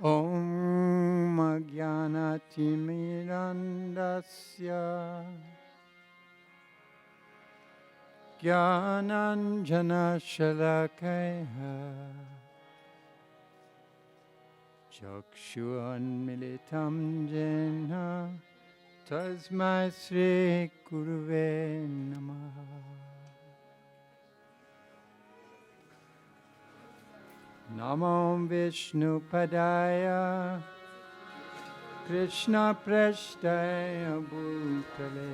Om Ajnanatirmirandasya Jnananjana Shalakaya Chakshuanmilitam Jena Tasmai Sri Guruve Namaha. Namo Vishnu Padaya Krishna Prasthaya Bhutale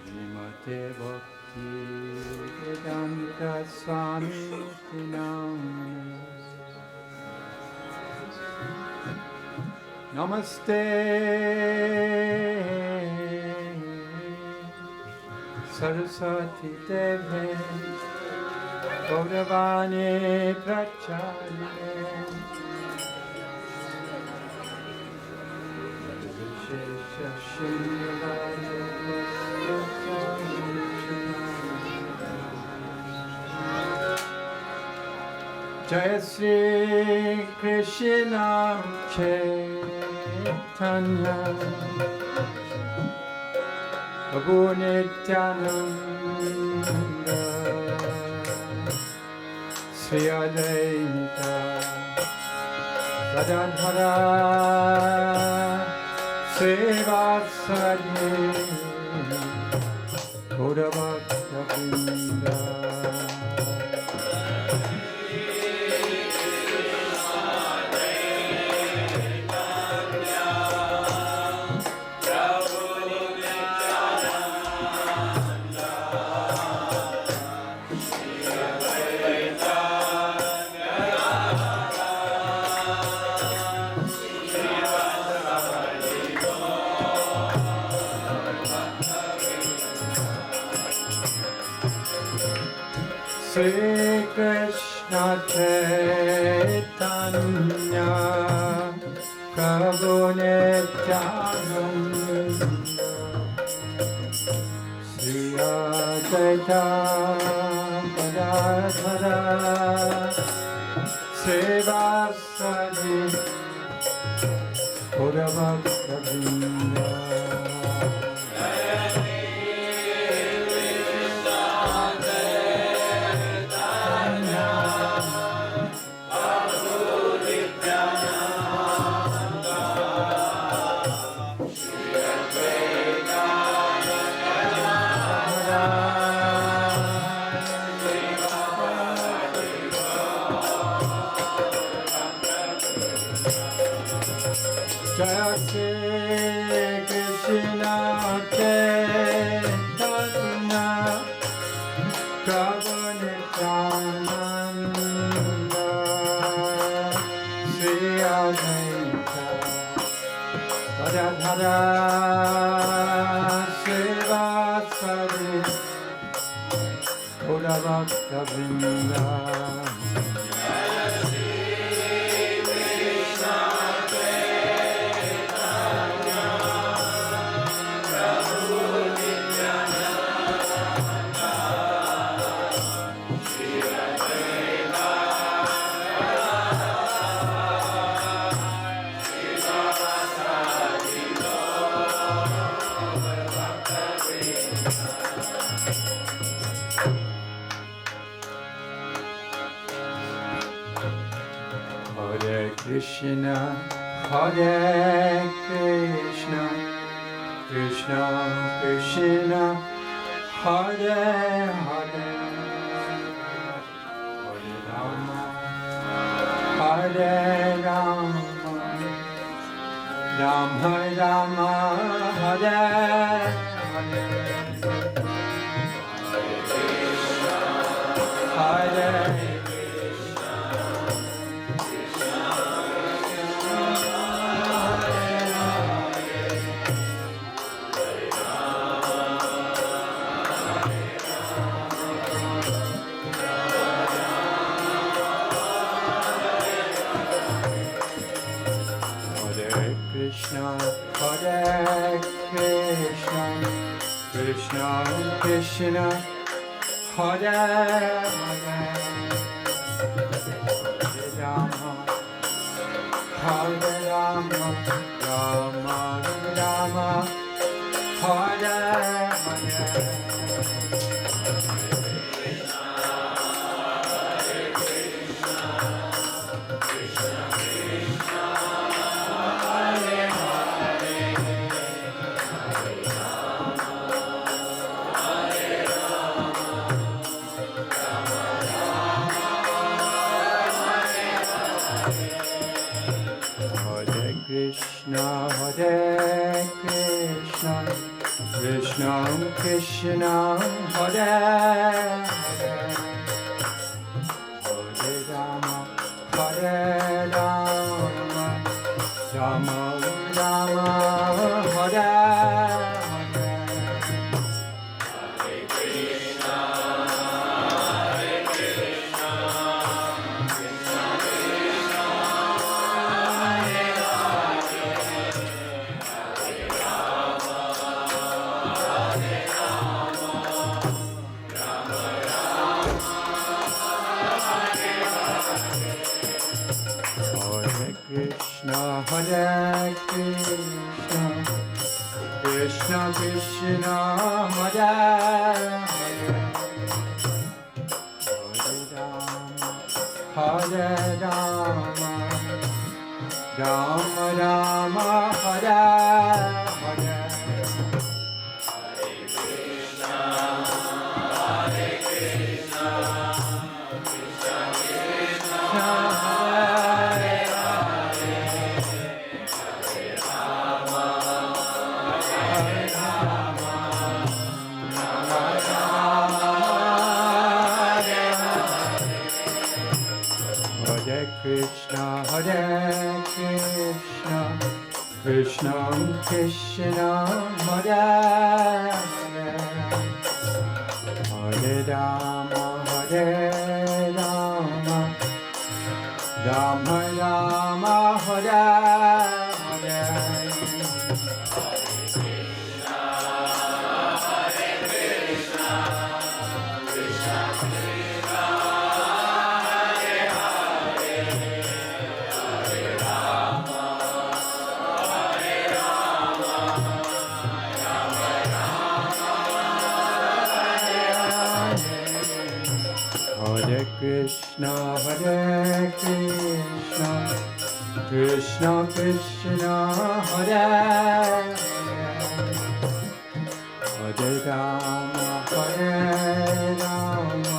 Śrīmate Bhaktivedanta Swami Namane. Namaste Saraswati Deve Govardhan Pracharya Vishesha Śrīmad Jai Shri Krishna Chaitanya Prabhu Nityananda Sri Advaita Gadadhara Srivasadi Gaura Bhaktivedanta. Sri Krishna Chaitanya Prabhu Nityananda Sri Advaita Gadadhara Srivasadi Gaura Bhaktivedanta. Jai Shri Krishna Chaitanya Prabhu Nityananda Sri Advaita Gadadhara Srivasadi Gaura Bhaktivedanta. Krishna, Hare Krishna, Krishna Krishna, Hare Hare, Hare Rama, Hare Rama, Rama Rama, Hare Hare, Hare Krishna, Hare Krishna, Krishna Krishna Hare Hare Hare Rama Rama Rama Hare Hare Krishna Hare Krishna Krishna Krishna Hare Hare Hare Rama Hare Rama Rama Rama Hare Hare Krishna Krishna Krishna Hare Hare Hare Rama Rama Rama Hare Hare Krishna Hare Krishna Krishna Krishna Hare Hare Hare Rama Hare Rama Rama Rama Hare Hare Krishna Hare Krishna Krishna Krishna Hare Hare Rama Hare Rama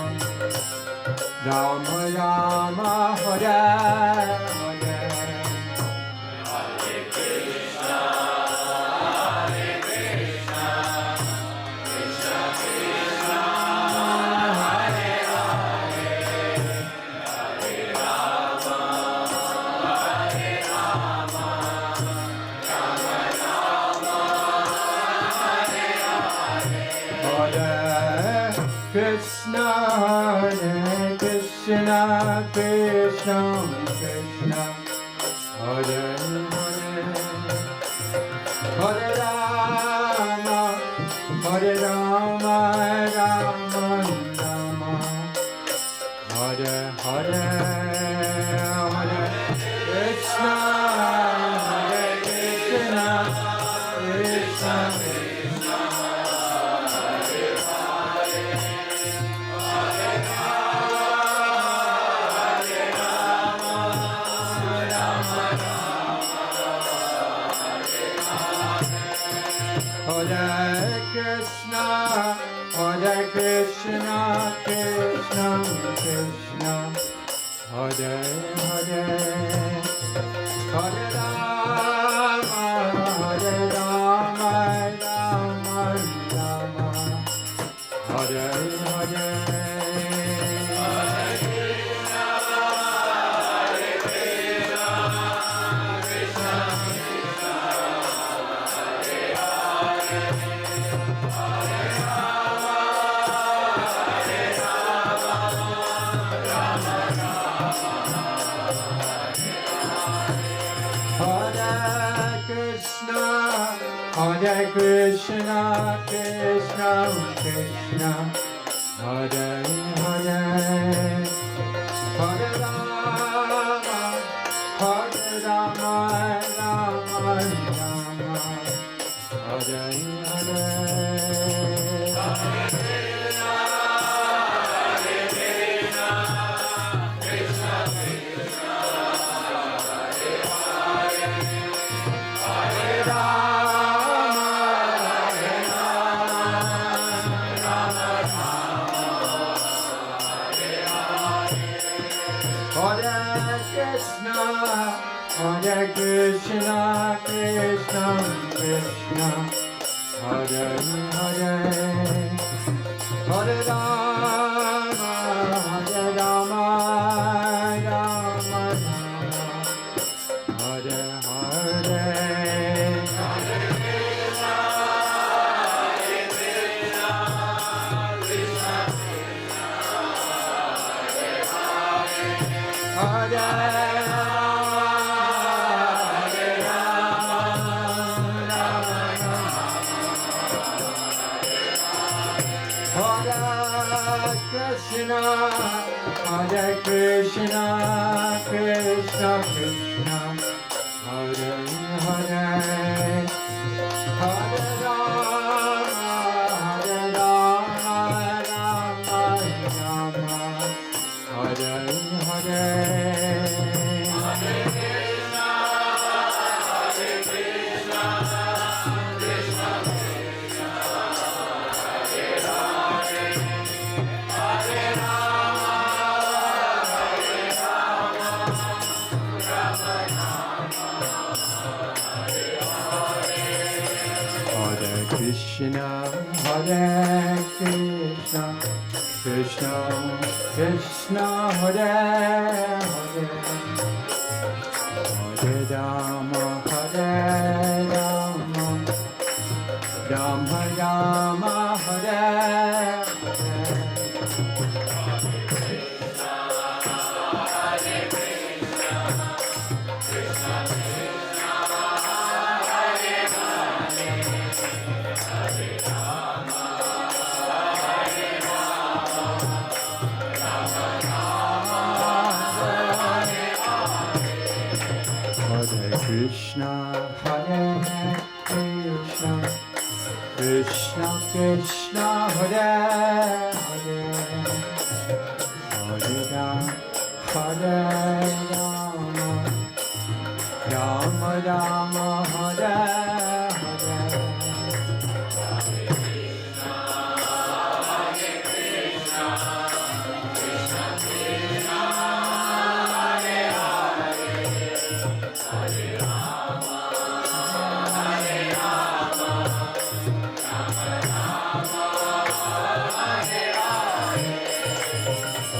Rama Rama Hare Hare Krishna Hare Krishna Krishna Krishna Hare Hare Hare Rama Hare Rama Rama Rama Hare Hare Hare Krishna Hare Krishna Krishna Hare Krishna Krishna Krishna Hare Hare Hare Rama Rama Rama Hare Hare Hare Hare Krishna, Krishna Krishna, Hare Hare, Hare Rama, Hare Rama, Rama Rama, Hare Hare. Hare Krishna, Krishna Krishna, Hare Hare, Hare Rama, Hare Rama, Rama Rama, Hare Hare. Hare Krishna, Krishna Krishna, Hare Hare, Hare Rama, Hare Rama, Rama Rama, Hare Hare. Krishna, Hare Krishna, Krishna Krishna, Hare Hare, Hare Rama, Hare Rama, Rama Rama, Hare Hare. Krishna, Hare Krishna, Krishna Krishna, Hare Hare, Hare Rama, Hare Rama, Rama Rama, Hare Hare.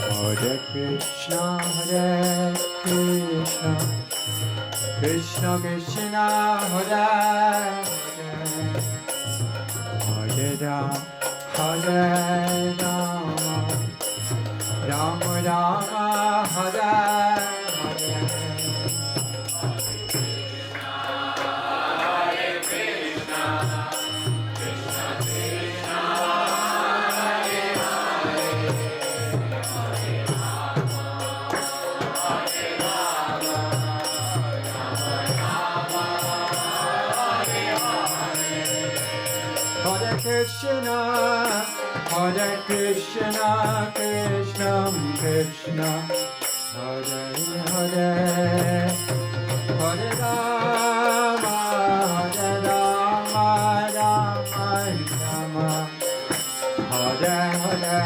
Hare Krishna, Hare Krishna, Krishna Krishna, Hare Hare, Hare Rama, Hare Rama, Rama Rama, Hare Hare. Krishna, Hare Krishna, Krishna Krishna, Hare Hare, Hare Rama, Hare Rama, Rama Rama, Hare Hare.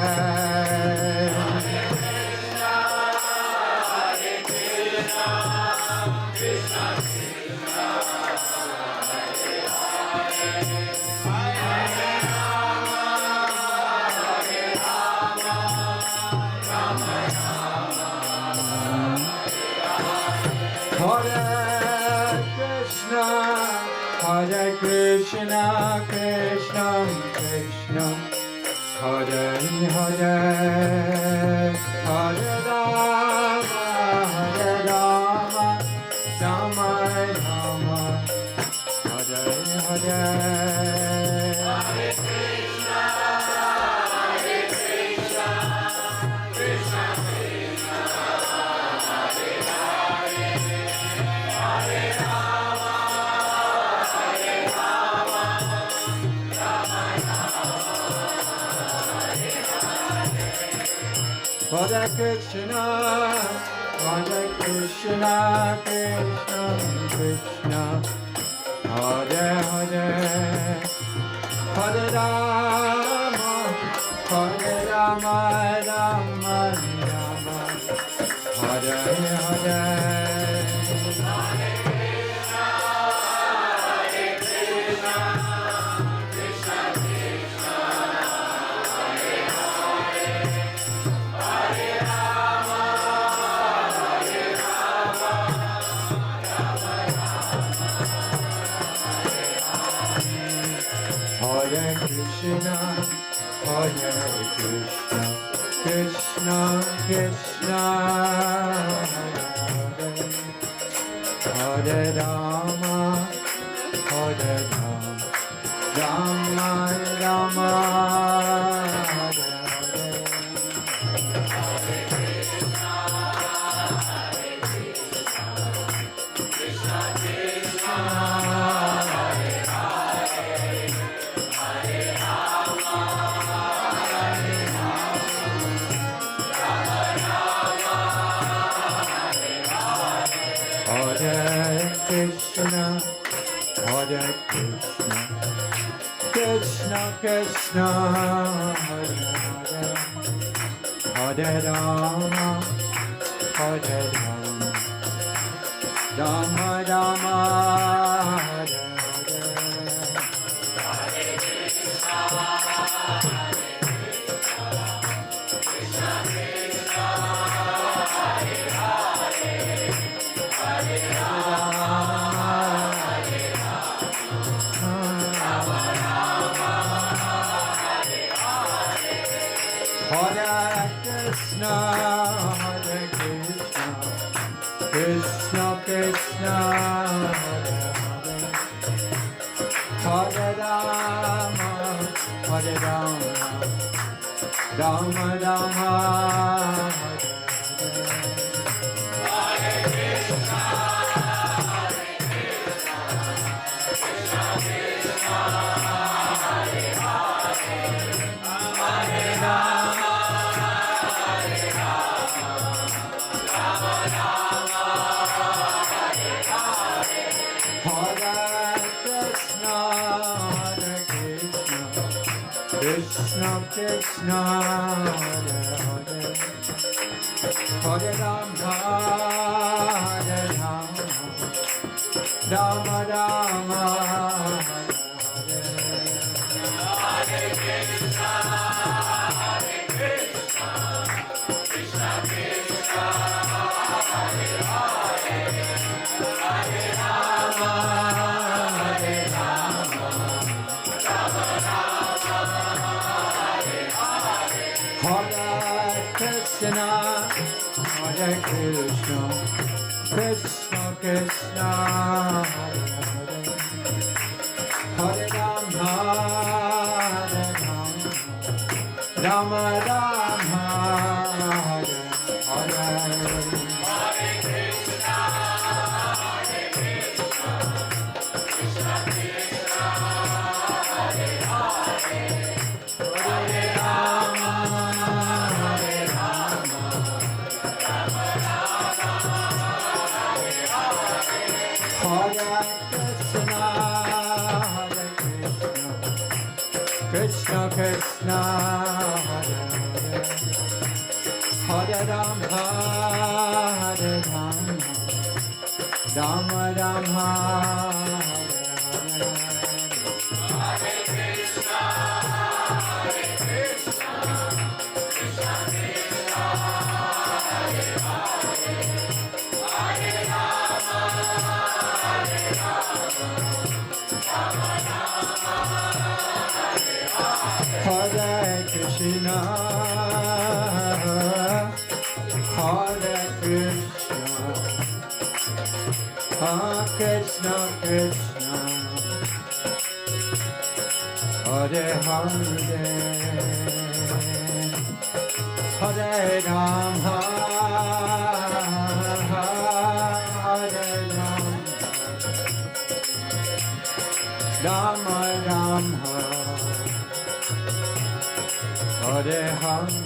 Hare Krishna, Krishna Krishna, Hare Hare, Hare Rama, Hare Rama, Rama Rama, Hare Hare. Hare Krishna, Krishna Krishna, Hare Hare, Hare Rama, Rama Rama, Hare Hare. Hare Krishna, Krishna Krishna, Hare Rama, Rama Rama, Hare Krishna, Krishna Krishna, Hare Rama, Rama Rama, Hare Krishna, Krishna Krishna, Hare Rama, Rama Rama, Krishna Krishna, Hare Rama, Rama Rama, Hare Krishna, Krishna Krishna, Hare Hare, Hare Rama, Krishna, Hare Krishna, Krishna Krishna, Hare Hare, Hare Rama, Rama Rama, Hare Hare. Hare Krishna, Krishna Krishna, Hare Hare, Hare Rama, Krishna Krishna, Hare Rama, Hare Rama, Rama Rama, Hare Krishna, Krishna Krishna, Hare Hare, Hare Rama, Hare Rama, Hare Krishna, Hare Krishna, Krishna Krishna, Hare Hare, Hare Rama, Hare Rama, Rama Rama, Hare Hare.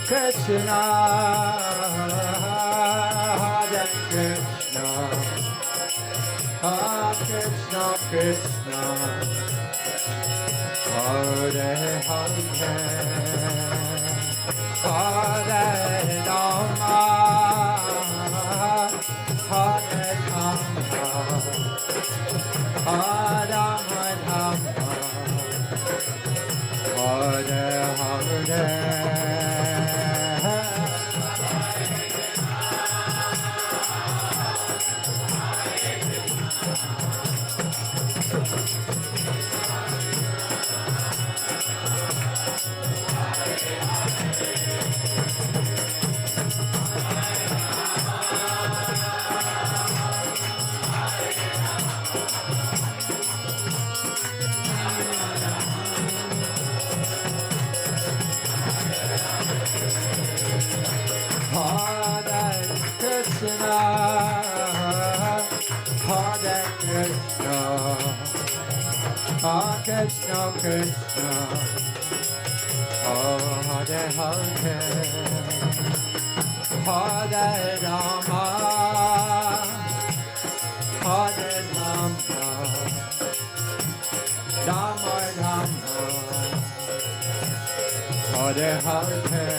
Krishna, Hare Krishna, Krishna Krishna, Hare Hare, Hare Rama, Hare Kaṁsa, Rama Rama, Hare Hare. Krishna Krishna, Hare Hare, Hare Rama, Hare Rama, Rama Rama, Hare Hare.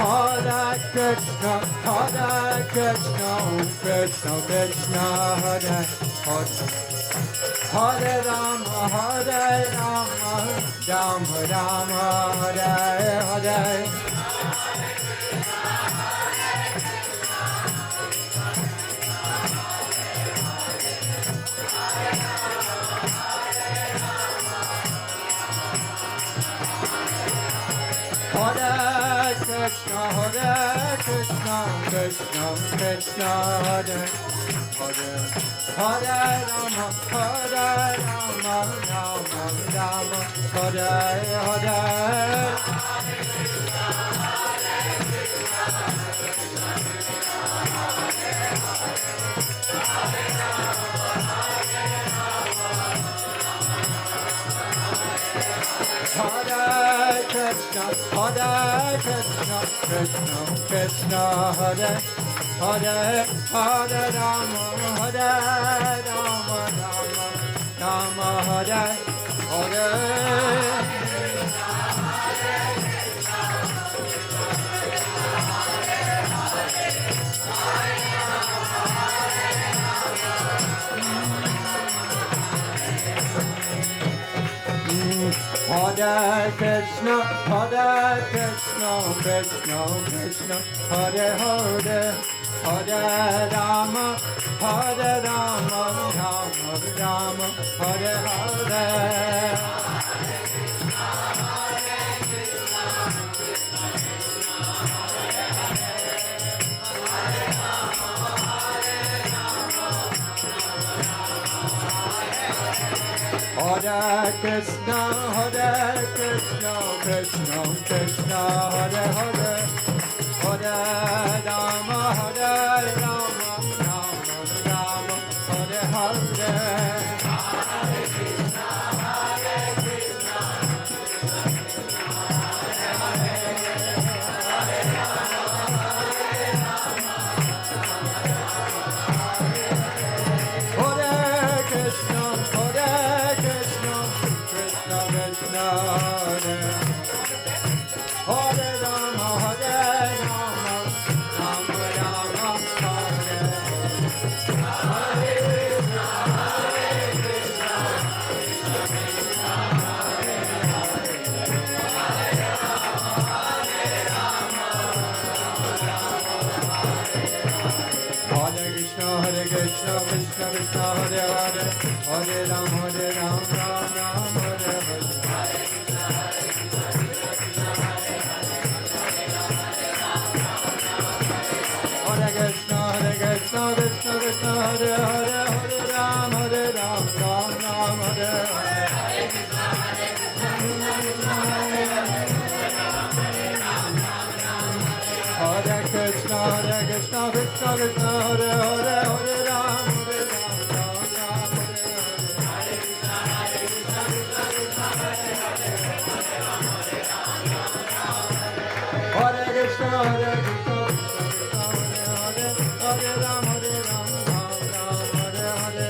Hare Krishna, Hare Krishna, Krishna Krishna, Hare Hare, Hare Rama, Rama Rama, Hare Hare. Hare Krishna, Krishna Krishna, Hare Hare, Hare Rama, Rama Rama, Hare Hare. Hare Krishna, Krishna Krishna, Hare Hare, Hare Rama, Rama Hare Hare. Hare Hare Krishna, Krishna Krishna, Hare Hare, Hare Rama, Rama Rama, Hare Hare. Hare Krishna, Krishna Krishna, Hare Hare, Hare Rama, Rama Rama, Hare Hare. Krishna Krishna Krishna Hare Hare, Hare Ram Ram Ram Hare Hare. Hare Krishna Krishna Krishna Hare Hare, Hare Ram Ram Ram Hare Hare. Hare Krishna Krishna Krishna Hare Hare, Hare Ram Ram Ram Hare Hare. Hare Krishna Krishna Hare Hare, Hare Ram Ram Hare Hare.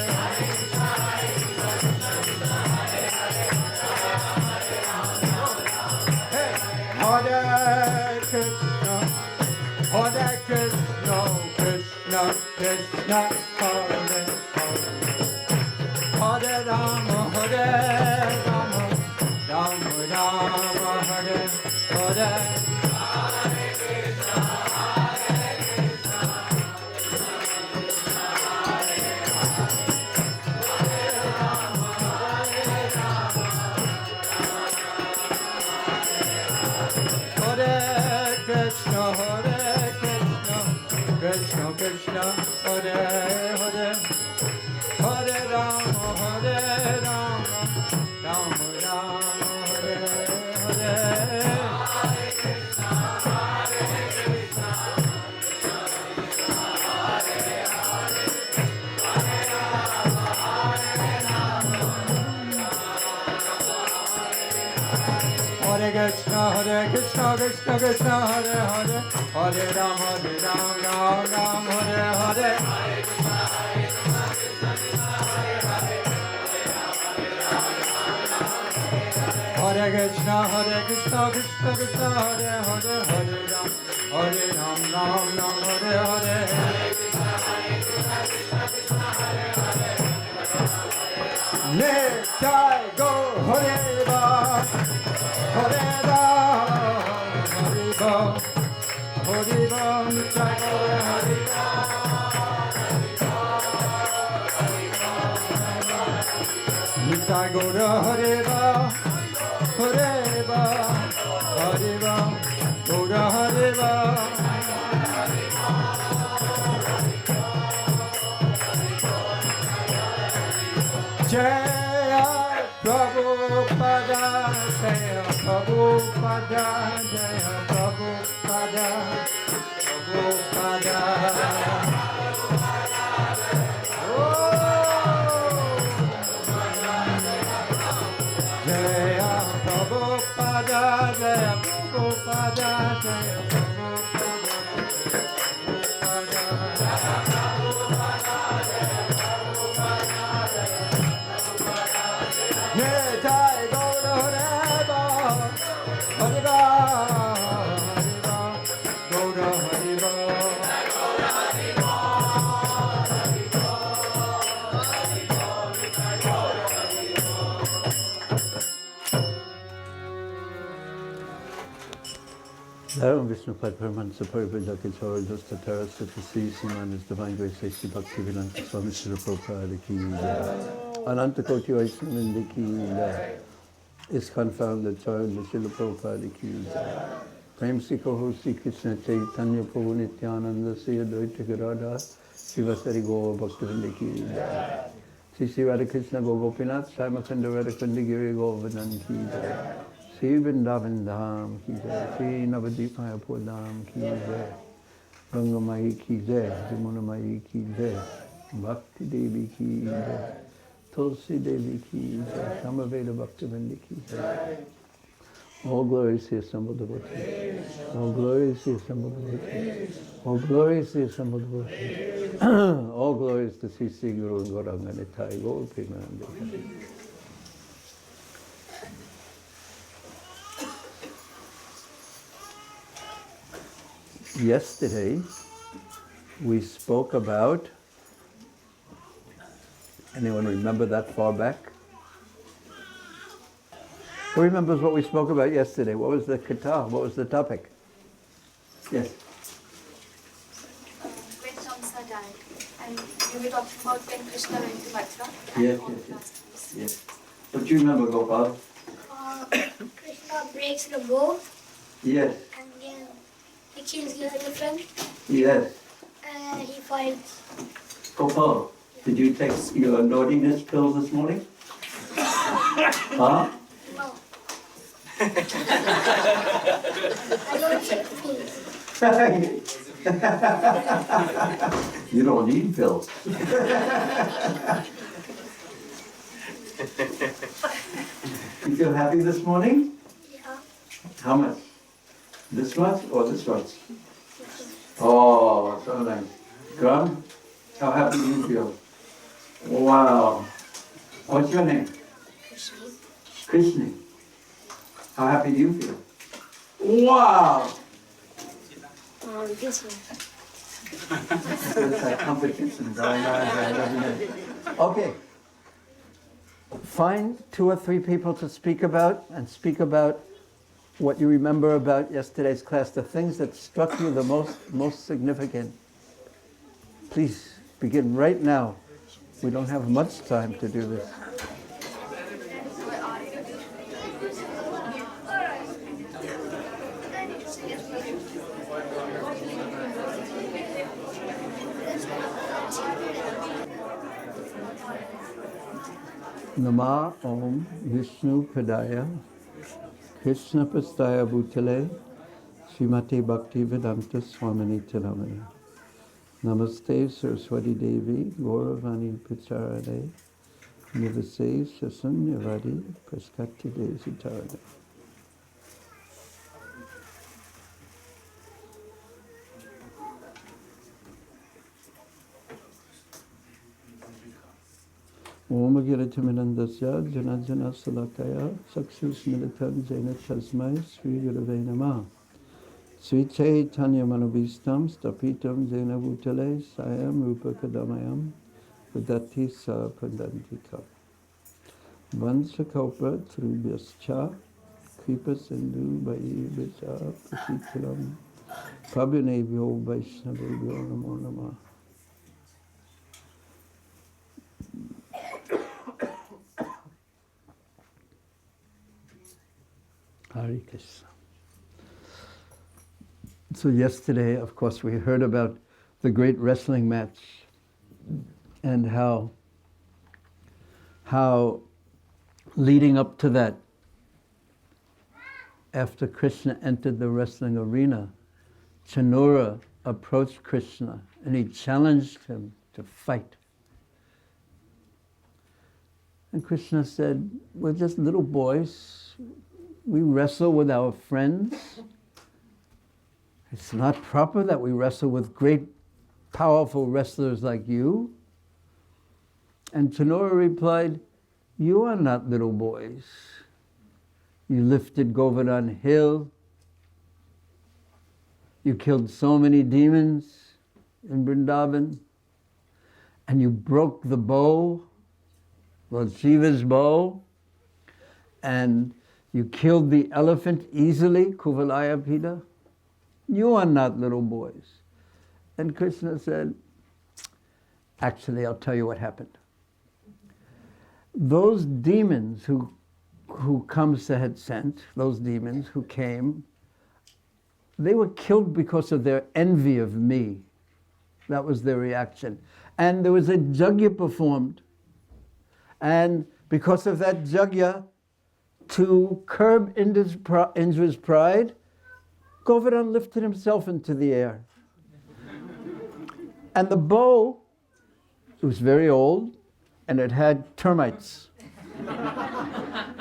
Hare Krishna, Hare Krishna, Krishna Krishna, Hare Hare, Hare Rama, Rama Rama, Hare Hare. Krishna Krishna, Hare Hare, Hare Rama, Rama Rama, Hare Hare. Hare Krishna Krishna Krishna, Hare Hare, Hare Ram Ram, Hare Hare. Hare Krishna Krishna Krishna, Hare Hare, Hare Ram Ram, Hare Hare. Nitai go Hare Ba, Hare Ba, Hare Ba, Hare Ba, Nitai go Hare Ba, Nitai go Hare Ba, Hare Ba, Hare Ba, go Hare Ba. Jaya Prabhupada, Jaya Prabhupada, Jaya Prabhupada, Prabhupada. Jaya Prabhupada, Jaya Prabhupada, Jaya Dharam Vishnu Padparamansa Parivajakacara Dostatara Satasi Siman is Divine Grace Sri Bhaktivedanta Swami Srila Prabhupada Ki Jai. Ananta Koti Vaishnavindi Ki Jai. ISKCON Founder-Acharya Srila Prabhupada Ki Jai. Prem Sikho Sri Krishna Chaitanya Prabhu Nityananda Sri Advaita Gadadhar Srivasari Gaur Bhaktivedanta Ki Jai. Sri Sri Radha Krishna Gopinath Saimakanda Radha Giri Govardhan Ki Jai. Sri Vrindavan Dham Ki Jai, Sri Navadip Mayapur Dham Ki Jai, Gangamayi Ki Jai, Jamunamayi Ki Jai, Bhakti Devi Ki Jai, Tulsi Devi Ki Jai, Samaveda Bhaktivinoda Ki Jai. All glories to the assembled devotees. All glories to the assembled devotees. All glories to the assembled devotees. All glories to Sri Sri Guru and Gauranga Nitai Gaur Premanande. Yesterday, we spoke about, anyone remember that far back? Who remembers what we spoke about yesterday? What was the kata? What was the topic? Yes? When Kaṁsa died, and we were talking about when Krishna went to Mathura. Yes. What do you remember, Gopal? Krishna breaks the bow. Yes. And then he kills the elephant. Yes. And he fights. Gopal, did you take your naughtiness pills this morning? Huh? No. I don't take pills. You don't need pills. You feel happy this morning? Yeah. How much? This much or this much? Oh, so nice. Gram, how happy do you feel? Wow. What's your name? Krishna. Krishna. How happy do you feel? Wow. This one. There's that competition going on there, doesn't it? Okay. Find 2 or 3 people to speak about, and speak about what you remember about yesterday's class, the things that struck you the most significant. Please begin right now. We don't have much time to do this. Nama Om Vishnu Padaya Krishna Pastaya Bhutale Śrīmate Bhaktivedanta Swami Namaya. Namaste Saraswati Devi Gauravani Pacharade Nivase Sasanyavadi Praskati Desitarade. Om Agiratamidandasya Janajana Salakaya Sakshus Militam Jaina Chasmai Sri Gurave Namah Sri Chaitanya Manobhistam Stapitam Jaina Bhutale Sayam Rupa Kadamayam Vidati Sa Pandantika Vansakopa Trubhyascha Kripa Sindhu Bhai Vicha Prasitalam Prabhunebhyo Vaishnavebhyo Namo Namah. Hare Krishna. So yesterday, of course, we heard about the great wrestling match and how leading up to that, after Krishna entered the wrestling arena, Chanura approached Krishna and he challenged him to fight. And Krishna said, "We're just little boys. We wrestle with our friends. It's not proper that we wrestle with great, powerful wrestlers like you." And Chanura replied, "You are not little boys. You lifted Govardhan hill. You killed so many demons in Vrindavan. And you broke the bow, Lord Shiva's bow. And you killed the elephant easily, Kuvalayapita. You are not little boys. And Krishna said, actually, I'll tell you what happened. Those demons who Kaṁsa had sent, those demons who came, they were killed because of their envy of me. That was their reaction. And there was a yajna performed. And because of that yajna, to curb Indra's pride, Govardhan lifted himself into the air. And the bow, it was very old, and it had termites.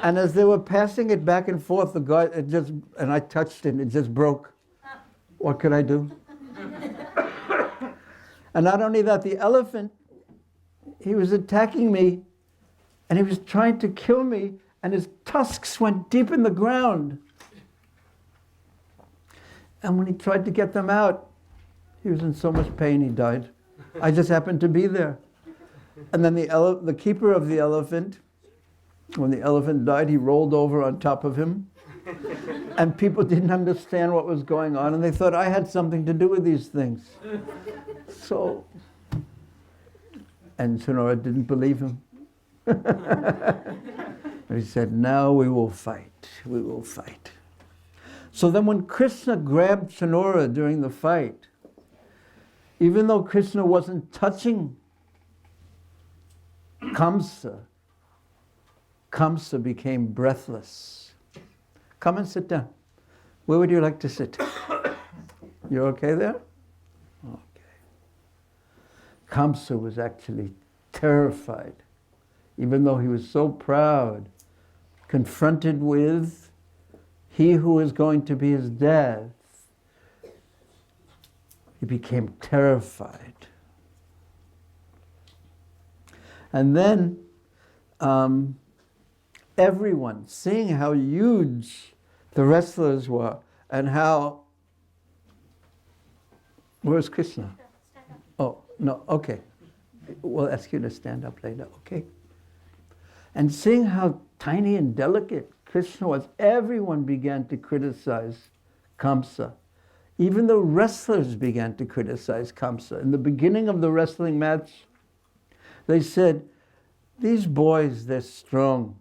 And as they were passing it back and forth, the guy, and I touched it, and it just broke. What could I do? And not only that, the elephant, he was attacking me, and he was trying to kill me, and his tusks went deep in the ground. And when he tried to get them out, he was in so much pain, he died. I just happened to be there. And then the keeper of the elephant, when the elephant died, he rolled over on top of him. And people didn't understand what was going on, and they thought I had something to do with these things. So, and Sonora didn't believe him. He said, now we will fight, we will fight. So then when Krishna grabbed Sonora during the fight, even though Krishna wasn't touching Kaṁsa, Kaṁsa became breathless. Come and sit down. Where would you like to sit? You're okay there? Okay. Kaṁsa was actually terrified, even though he was so proud, confronted with he who was going to be his death. He became terrified. And then everyone, seeing how huge the wrestlers were and how... Where's Krishna? Oh, no, okay. We'll ask you to stand up later, okay? And seeing how tiny and delicate Krishna was, everyone began to criticize Kaṁsa. Even the wrestlers began to criticize Kaṁsa. In the beginning of the wrestling match, they said, these boys, they're strong.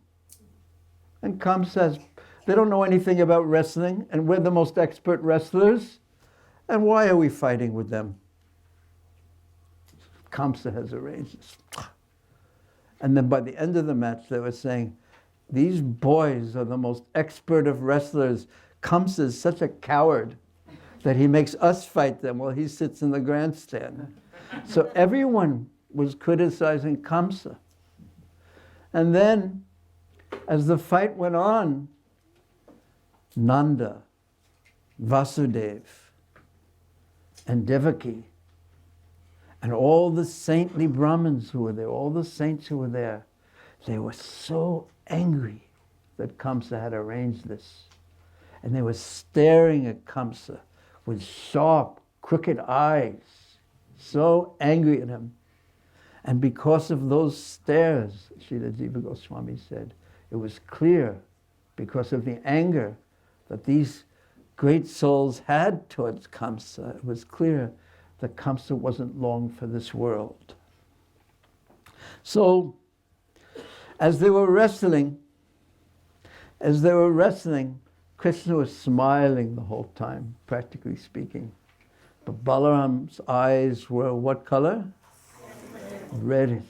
And Kaṁsa says, they don't know anything about wrestling, and we're the most expert wrestlers, and why are we fighting with them? Kaṁsa has arranged this. And then by the end of the match, they were saying, these boys are the most expert of wrestlers. Kaṁsa is such a coward that he makes us fight them while he sits in the grandstand. So everyone was criticizing Kaṁsa. And then, as the fight went on, Nanda, Vasudeva, and Devaki, and all the saintly Brahmins who were there, all the saints who were there, they were so angry that Kaṁsa had arranged this. And they were staring at Kaṁsa with sharp, crooked eyes, so angry at him. And because of those stares, Srila Jiva Goswami said, it was clear, because of the anger that these great souls had towards Kaṁsa, it was clear that Kaṁsa wasn't long for this world. So, as they were wrestling, Krishna was smiling the whole time, practically speaking. But Balaram's eyes were what color? Reddish.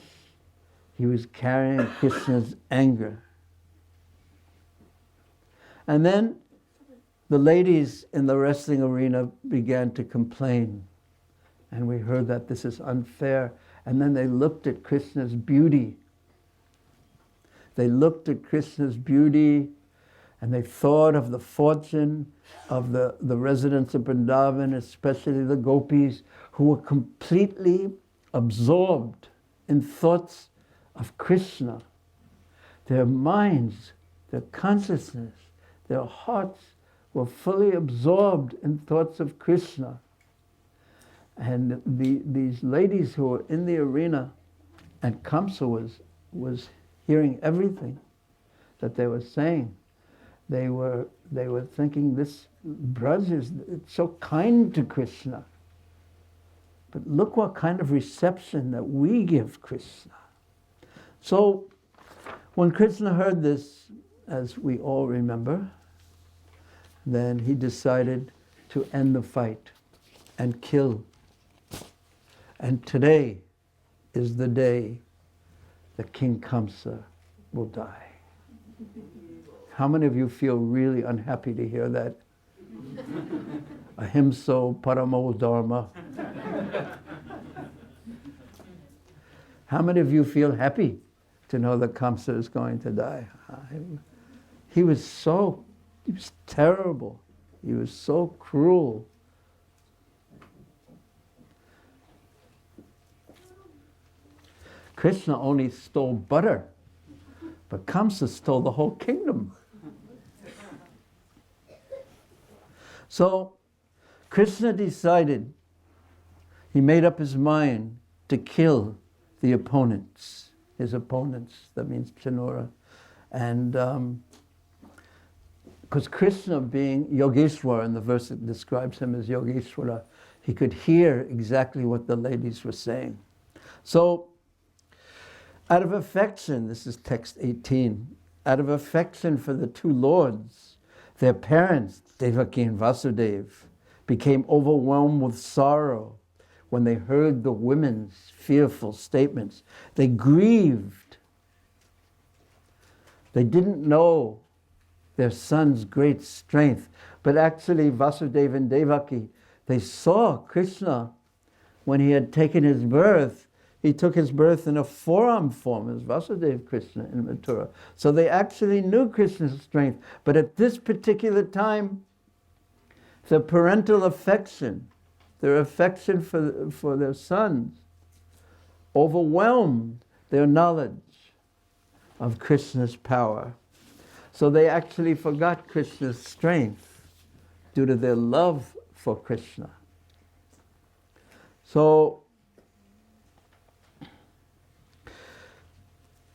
He was carrying Krishna's anger. And then the ladies in the wrestling arena began to complain. And we heard that this is unfair. And then they looked at Krishna's beauty. They looked at Krishna's beauty, and they thought of the fortune of the residents of Vrindavan, especially the gopis, who were completely absorbed in thoughts of Krishna. Their minds, their consciousness, their hearts were fully absorbed in thoughts of Krishna. And these ladies who were in the arena, and Kaṁsa was hearing everything that they were saying. They were thinking, this Braj is so kind to Krishna. But look what kind of reception that we give Krishna. So when Krishna heard this, as we all remember, then he decided to end the fight and kill. And today is the day that King Kaṁsa will die. How many of you feel really unhappy to hear that? Ahimso paramo dharma. How many of you feel happy to know that Kaṁsa is going to die? He was terrible. He was so cruel. Krishna only stole butter, but Kaṁsa stole the whole kingdom. So Krishna decided, he made up his mind to kill the opponents, his opponents, that means Chanura. And because Krishna, being Yogeshwara, in the verse that describes him as Yogeshwara, he could hear exactly what the ladies were saying. So, out of affection, this is text 18, out of affection for the two lords, their parents, Devaki and Vasudeva, became overwhelmed with sorrow when they heard the women's fearful statements. They grieved. They didn't know their son's great strength. But actually, Vasudeva and Devaki, they saw Krishna when he had taken his birth. He took his birth in a forearm form as Vasudeva Krishna in Mathura. So they actually knew Krishna's strength. But at this particular time, the parental affection, their affection for their sons, overwhelmed their knowledge of Krishna's power. So they actually forgot Krishna's strength due to their love for Krishna. So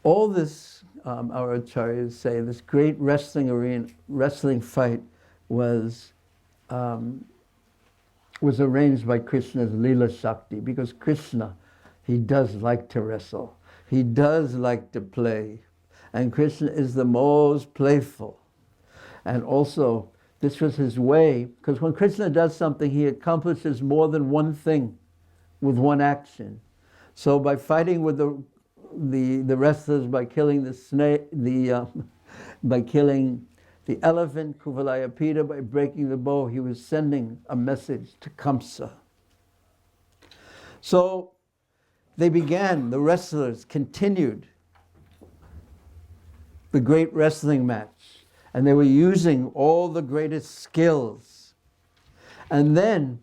all this, our acharyas say, this great wrestling fight was arranged by Krishna's Leela Shakti, because Krishna, he does like to wrestle. He does like to play. And Krishna is the most playful. And also, this was his way, because when Krishna does something, he accomplishes more than one thing with one action. So by fighting with the wrestlers, by killing the snake, by killing the elephant, Kuvalayapita, by breaking the bow, he was sending a message to Kaṁsa. So they began, the wrestlers continued the great wrestling match, and they were using all the greatest skills. And then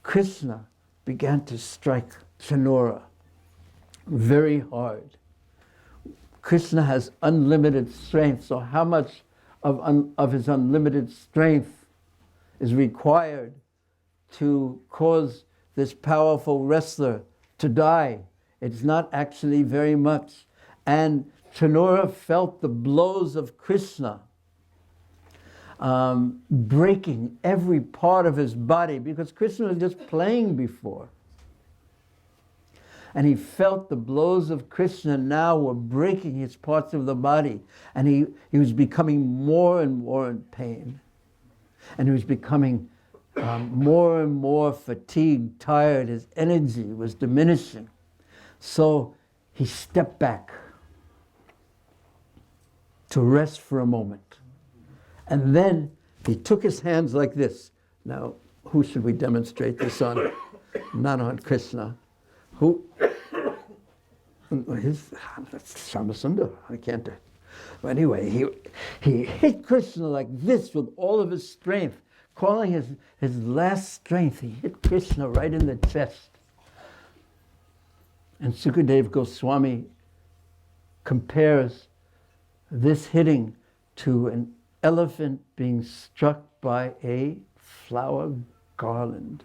Krishna began to strike Chanura very hard. Krishna has unlimited strength, so how much of his unlimited strength is required to cause this powerful wrestler to die? It's not actually very much. And Chanura felt the blows of Krishna breaking every part of his body, because Krishna was just playing before. And he felt the blows of Krishna now were breaking his parts of the body. And he was becoming more and more in pain. And he was becoming more and more fatigued, tired. His energy was diminishing. So he stepped back to rest for a moment. And then he took his hands like this. Now, who should we demonstrate this on? Not on Krishna. Who? That's Shamasundar. I can't do it. But anyway, he hit Krishna like this with all of his strength, calling his last strength. He hit Krishna right in the chest. And Sukadeva Goswami compares this hitting to an elephant being struck by a flower garland.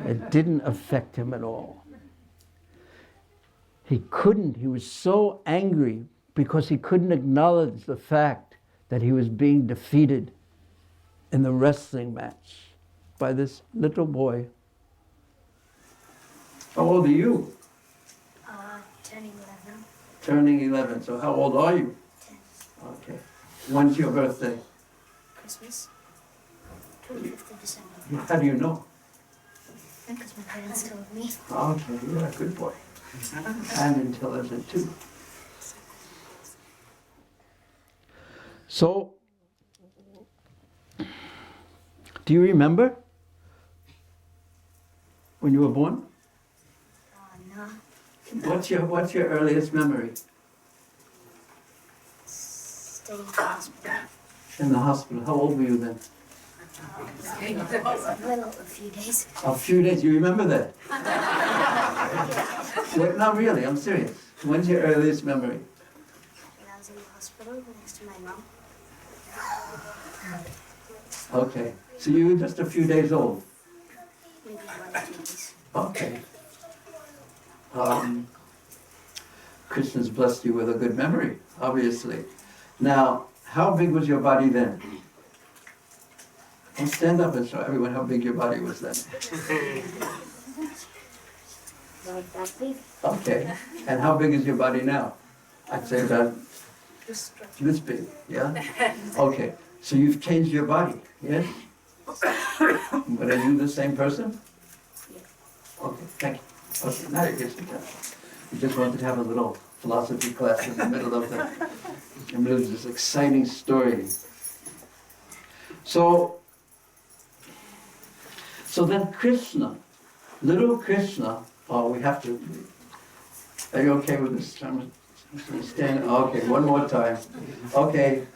It didn't affect him at all. He was so angry because he couldn't acknowledge the fact that he was being defeated in the wrestling match by this little boy. How old are you? Turning 11. Turning 11. So how old are you? 10. Okay. When's your birthday? Christmas. 25th of December. How do you know? Because my parents told me. Okay, you're a good boy. And intelligent too. So, do you remember when you were born? No. What's your earliest memory? Staying in the hospital. In the hospital. How old were you then? Well, a few days. A few days. You remember that? Wait, not really. I'm serious. When's your earliest memory? When I was in the hospital next to my mom. Okay. So you were just a few days old. Maybe 1 or 2 days. Okay. Krishna's blessed you with a good memory, obviously. Now, how big was your body then? Well, stand up and show everyone how big your body was then. Not that big. Okay. And how big is your body now? I'd say about this big, yeah? Okay. So you've changed your body, yes? But are you the same person? Yeah. Okay, thank you. Okay, now you get some time. We just wanted to have a little philosophy class in the middle of this exciting story. So then Krishna, little Krishna, we have to, are you okay with this? Stand, okay, one more time. Okay,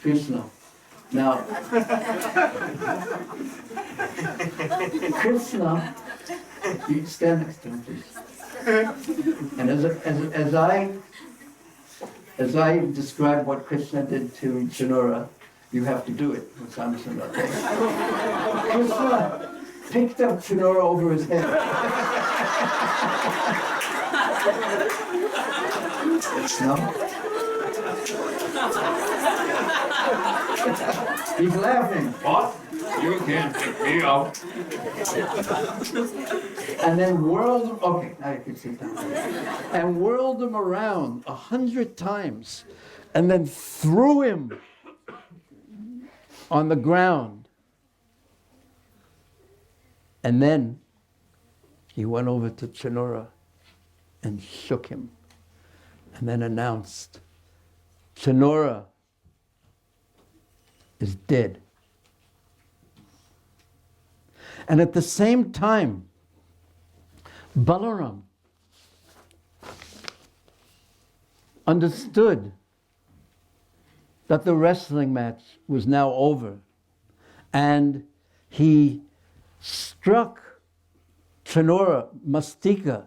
Krishna. Now, Krishna, you stand next to him, please. And as I describe what Krishna did to Chanura, you have to do it. Okay? Krishna picked up Chanura over his head. No? He's laughing. What? You can't pick me up. And then whirled, okay, now you can sit down. And whirled him around 100 times. And then threw him on the ground. And then he went over to Chanura and shook him. And then announced, Chanura is dead. And at the same time, Balaram understood that the wrestling match was now over, and he struck Chanura, Mastika.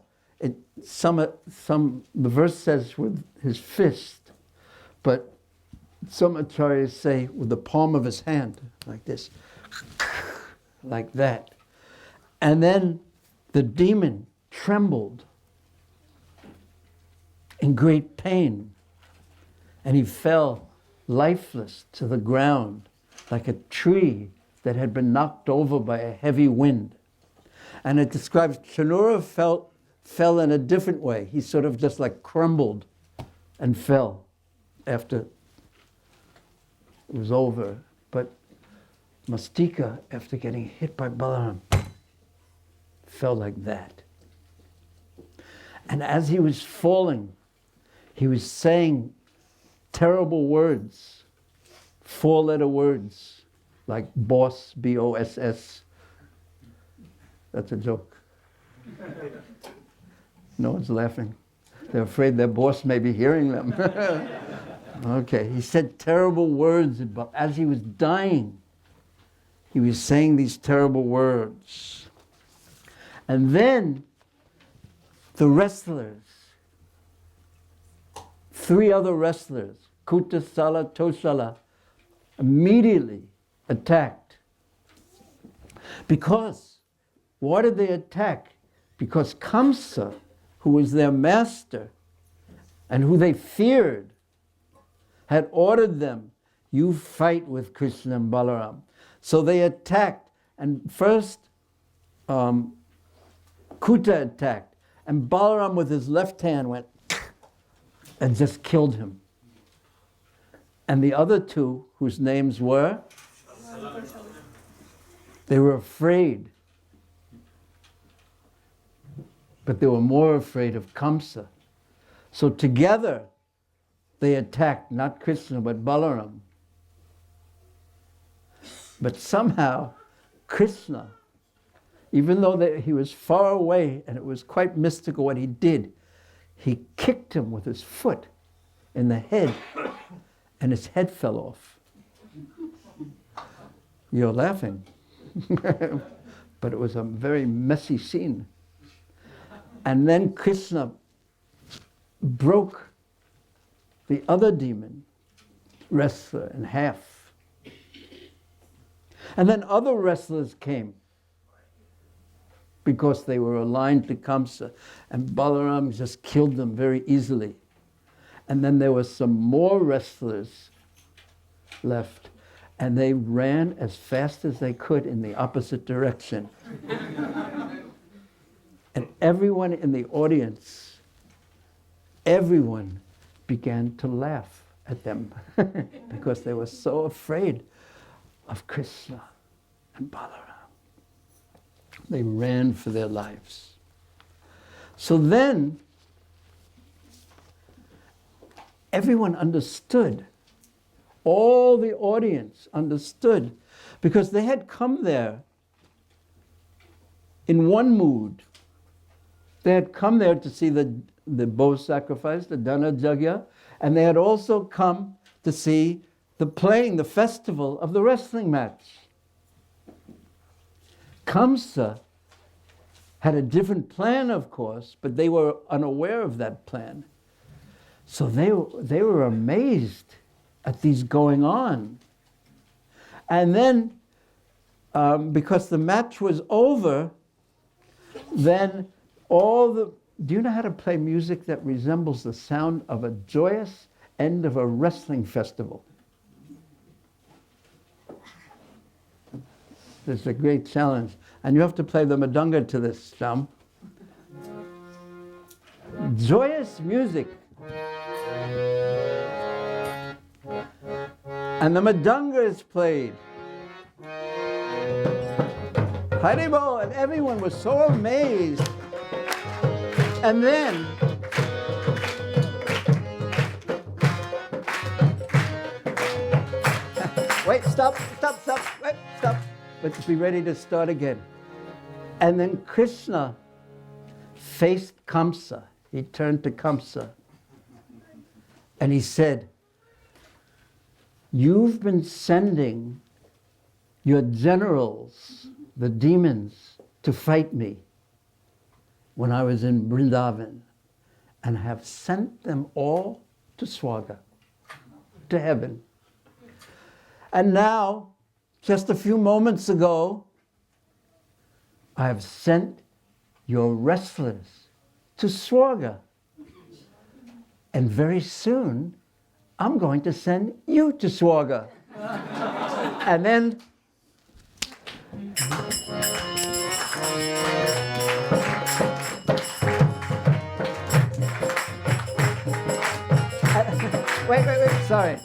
The verse says with his fist, but some acharyas say with the palm of his hand, like this, like that. And then the demon trembled in great pain, and he fell lifeless to the ground like a tree that had been knocked over by a heavy wind. And it describes Chanura fell in a different way. He sort of just like crumbled and fell after it was over. But Mastika, after getting hit by Balaram, fell like that. And as he was falling, he was saying terrible words, 4-letter words, like boss, B-O-S-S. That's a joke. No one's laughing. They're afraid their boss may be hearing them. Okay, he said terrible words, but as he was dying, he was saying these terrible words. And then the wrestlers, 3 other wrestlers, Kutasala, Tosala, immediately attacked. Because, why did they attack? Because Kaṁsa, who was their master and who they feared, had ordered them, you fight with Krishna and Balaram. So they attacked, and first Kuta attacked, and Balaram with his left hand went and just killed him. And the other two, whose names were? They were afraid. But they were more afraid of Kaṁsa. So together, they attacked not Krishna, but Balaram. But somehow, Krishna, even though he was far away, and it was quite mystical what he did, he kicked him with his foot in the head, and his head fell off. You're laughing. But it was a very messy scene. And then Krishna broke the other demon wrestler in half. And then other wrestlers came because they were aligned to Kaṁsa, and Balaram just killed them very easily. And then there were some more wrestlers left, and they ran as fast as they could in the opposite direction. And everyone in the audience, everyone began to laugh at them because they were so afraid of Krishna and Balaram. They ran for their lives. So then, everyone understood. All the audience understood, because they had come there in one mood. They had come there to see the bow sacrifice, the Dana Jagya, and they had also come to see the playing, the festival of the wrestling match. Kaṁsa had a different plan, of course, but they were unaware of that plan. So they were amazed at these going on. And then, because the match was over, then do you know how to play music that resembles the sound of a joyous end of a wrestling festival? It's a great challenge. And you have to play the mridanga to this, Sham. Joyous music. And the mridanga is played. Hare Bo, and everyone was so amazed. And then, wait, stop, wait, stop. Let's be ready to start again. And then Krishna faced Kaṁsa. He turned to Kaṁsa. And he said, you've been sending your generals, the demons, to fight me when I was in Vrindavan, and have sent them all to Swarga, to heaven. And now, just a few moments ago, I have sent your wrestlers to Swarga. And very soon, I'm going to send you to Swarga. And then, wait, sorry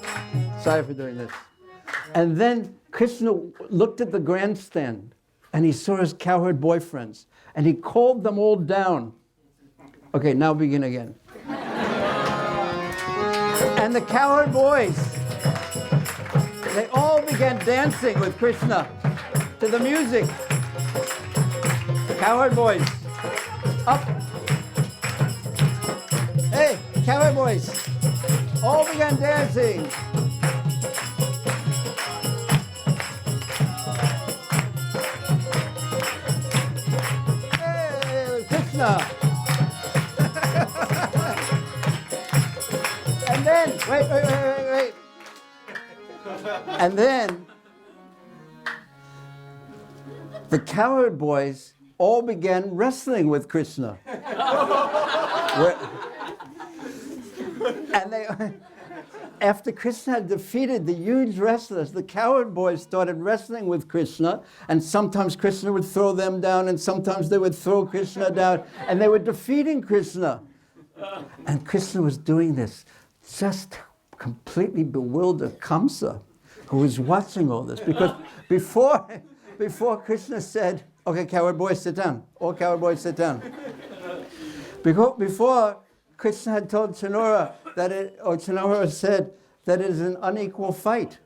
for doing this. And then Krishna looked at the grandstand, and he saw his cowherd boyfriends, and he called them all down. Okay, now begin again. And the cowherd boys, they all began dancing with Krishna to the music. Cowherd boys, up. Hey, cowherd boys, all began dancing. Hey, Krishna. And then, wait. And then, the cowherd boys all began wrestling with Krishna. And after Krishna had defeated the huge wrestlers, the coward boys started wrestling with Krishna, and sometimes Krishna would throw them down, and sometimes they would throw Krishna down, and they were defeating Krishna. And Krishna was doing this, just completely bewildered Kaṁsa, who was watching all this. Because before Krishna said, okay, coward boys, sit down. All coward boys, sit down. Before Krishna had told Chanura Chanura said that it is an unequal fight.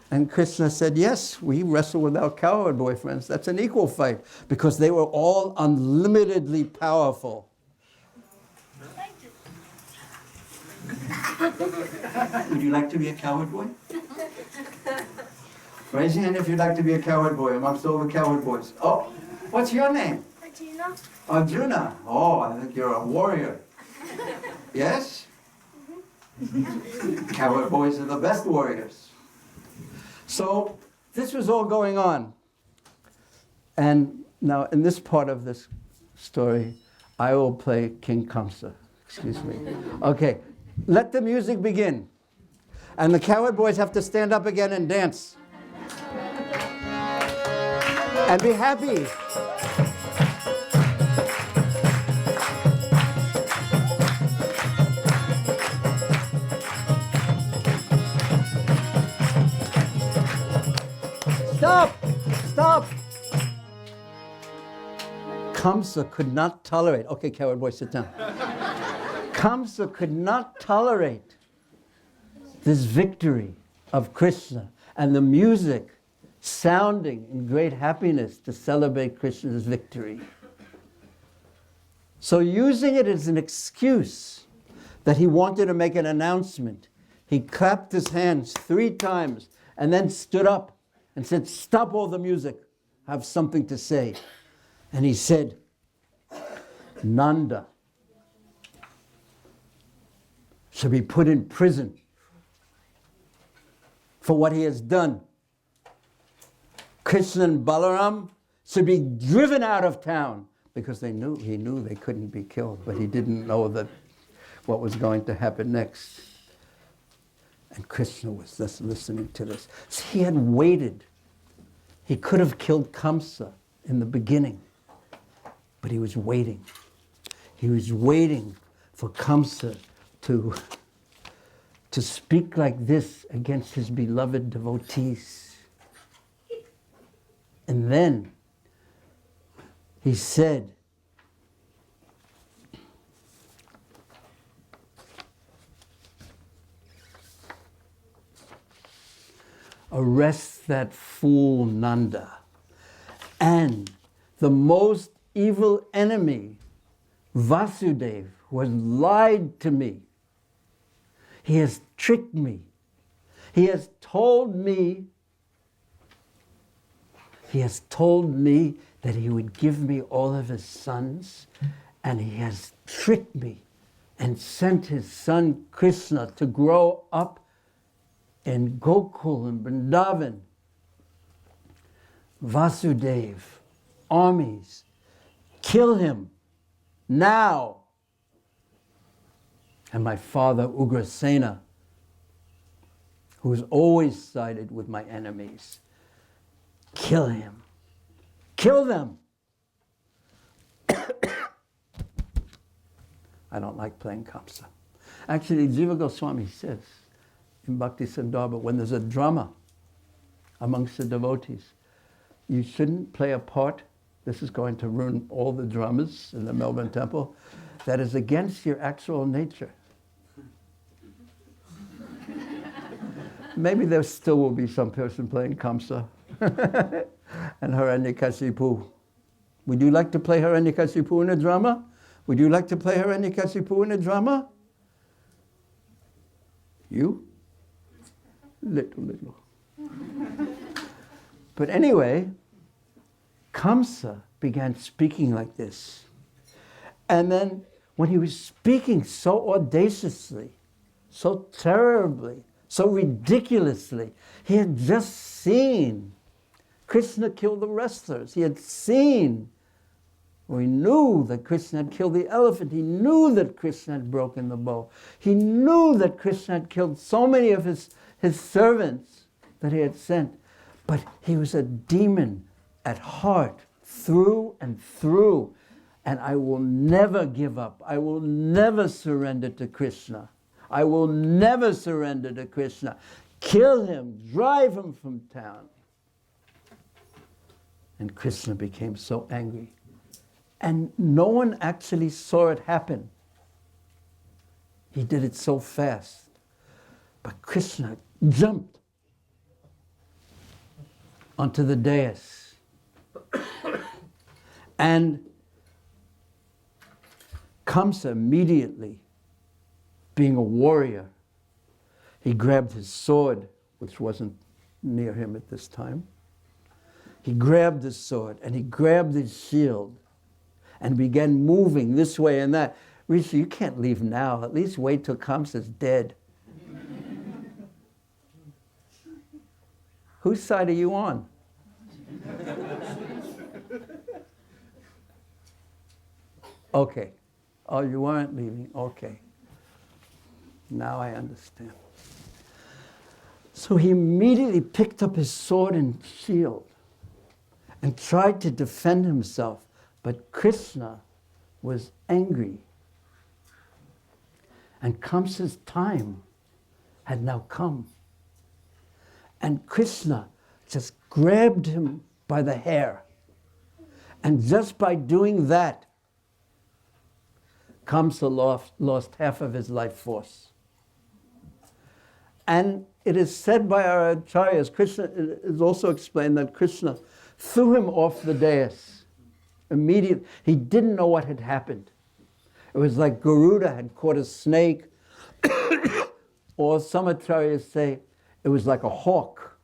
And Krishna said, yes, we wrestle with our coward boyfriends. That's an equal fight, because they were all unlimitedly powerful. Would you like to be a coward boy? Raise your hand if you'd like to be a coward boy amongst all the coward boys. Oh, what's your name? Arjuna. Arjuna. Oh, I think you're a warrior. Yes? Coward boys are the best warriors. So this was all going on. And now in this part of this story, I will play King Kaṁsa. Excuse me. Okay, let the music begin. And the coward boys have to stand up again and dance. And be happy. Stop! Kaṁsa could not tolerate. Okay, coward boy, sit down. Kaṁsa could not tolerate this victory of Krishna and the music sounding in great happiness to celebrate Krishna's victory. So using it as an excuse that he wanted to make an announcement, he clapped his hands 3 times and then stood up and said, stop all the music, I have something to say. And he said, Nanda should be put in prison for what he has done. Krishna and Balaram should be driven out of town, because he knew they couldn't be killed, but he didn't know that what was going to happen next. And Krishna was just listening to this. So he had waited. He could have killed Kaṁsa in the beginning, but he was waiting. He was waiting for Kaṁsa to speak like this against his beloved devotees. And then he said, arrest that fool Nanda, and the most evil enemy, Vasudeva, who has lied to me. He has tricked me. He has told me that he would give me all of his sons, and he has tricked me and sent his son Krishna to grow up in Gokul and Vrindavan. Vasudeva, armies, kill him now. And my father Ugrasena, who has always sided with my enemies, kill him. Kill them. I don't like playing Kaṁsa. Actually, Jiva Goswami says in Bhakti Sandarbha, when there's a drama amongst the devotees, you shouldn't play a part. This is going to ruin all the drummers in the Melbourne temple. That is against your actual nature. Maybe there still will be some person playing Kaṁsa and Hiranyakashipu. Would you like to play Hiranyakashipu in a drama? Would you like to play Hiranyakashipu in a drama? You? Little. But anyway, Kaṁsa began speaking like this. And then when he was speaking so audaciously, so terribly, so ridiculously, he had just seen Krishna kill the wrestlers. He had seen We knew that Krishna had killed the elephant. He knew that Krishna had broken the bow. He knew that Krishna had killed so many of his servants that he had sent. But he was a demon at heart, through and through. And I will never give up. I will never surrender to Krishna. I will never surrender to Krishna. Kill him, drive him from town. And Krishna became so angry. And no one actually saw it happen. He did it so fast. But Krishna jumped onto the dais. And Kaṁsa immediately, being a warrior, he grabbed his sword, which wasn't near him at this time. He grabbed his sword and he grabbed his shield and began moving this way and that. Rishi, you can't leave now. At least wait till Kaṁsa's dead. Whose side are you on? Okay. Oh, you weren't leaving. Okay. Now I understand. So he immediately picked up his sword and shield and tried to defend himself. But Krishna was angry. And Kaṁsa's time had now come. And Krishna just grabbed him by the hair. And just by doing that, Kaṁsa lost half of his life force. And it is said by our acharyas, Krishna, it is also explained that Krishna threw him off the dais immediately. He didn't know what had happened. It was like Garuda had caught a snake, or some acharyas say it was like a hawk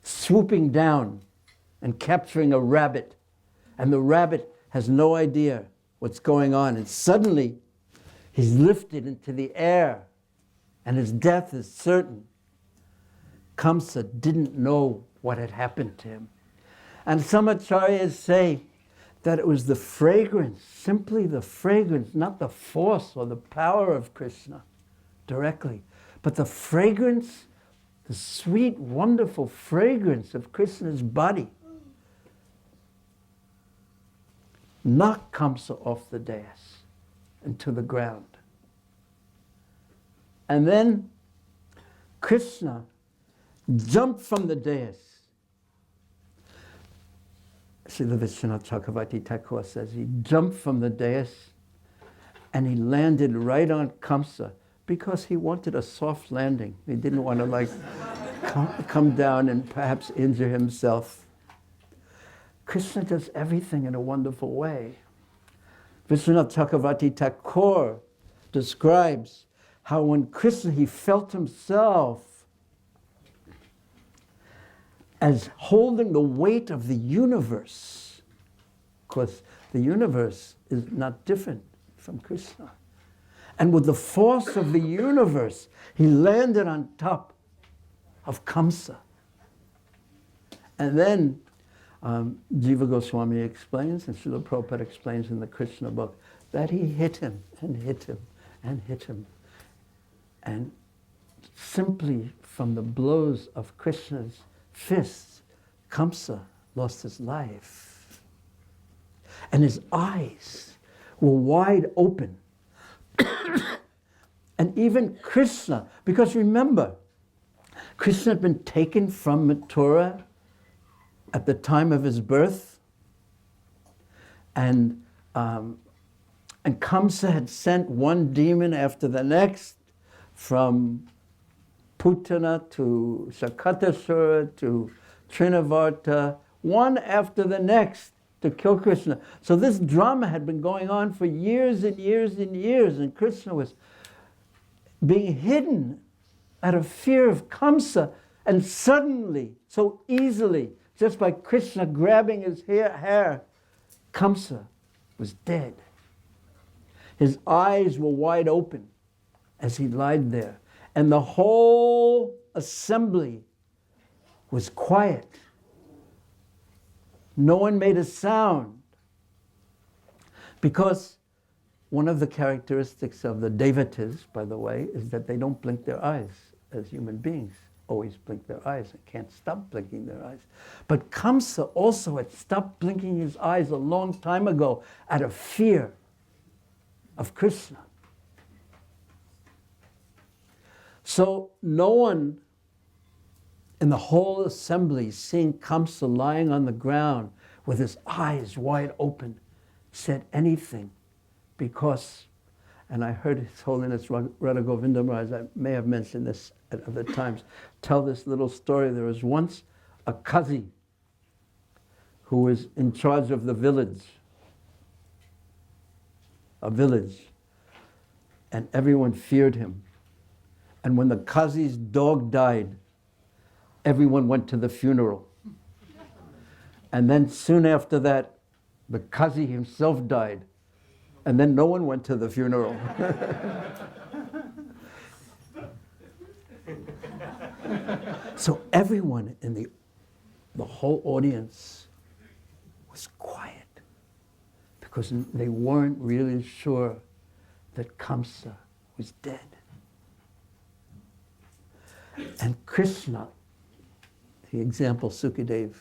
swooping down and capturing a rabbit. And the rabbit has no idea what's going on. And suddenly, he's lifted into the air, and his death is certain. Kaṁsa didn't know what had happened to him. And some acharyas say that it was the fragrance, simply the fragrance, not the force or the power of Krishna directly, but the fragrance, the sweet, wonderful fragrance of Krishna's body knocked Kaṁsa off the dais and to the ground. And then Krishna jumped from the dais. Srila Vishwanath Chakravarti Thakur says he jumped from the dais and he landed right on Kaṁsa because he wanted a soft landing. He didn't want to come down and perhaps injure himself. Krishna does everything in a wonderful way. Vishwanath Chakravarti Thakur describes how when Krishna, he felt himself as holding the weight of the universe. Of course, the universe is not different from Krishna. And with the force of the universe, he landed on top of Kaṁsa. And then Jiva Goswami explains, and Srila Prabhupada explains in the Krishna book, that he hit him and hit him and hit him. And simply from the blows of Krishna's fists, Kaṁsa lost his life. And his eyes were wide open. And even Krishna, because remember, Krishna had been taken from Mathura at the time of his birth, and Kaṁsa had sent one demon after the next, from Putana to Shakatasura to Trinavarta, one after the next to kill Krishna. So this drama had been going on for years and years and years, and Krishna was being hidden out of fear of Kaṁsa, and suddenly, so easily, just by Krishna grabbing his hair, Kaṁsa was dead. His eyes were wide open as he lied there. And the whole assembly was quiet. No one made a sound. Because one of the characteristics of the devatas, by the way, is that they don't blink their eyes as human beings. Always blink their eyes and can't stop blinking their eyes. But Kaṁsa also had stopped blinking his eyes a long time ago out of fear of Krishna. So no one in the whole assembly, seeing Kaṁsa lying on the ground with his eyes wide open, said anything, because, and I heard His Holiness Radha Govinda Maharaj, I may have mentioned this at other times, tell this little story. There was once a Qazi who was in charge of the village, and everyone feared him. And when the Qazi's dog died, everyone went to the funeral. And then soon after that, the Qazi himself died, and then no one went to the funeral. So everyone in the whole audience was quiet, because they weren't really sure that Kaṁsa was dead. And Krishna, the example Sukadev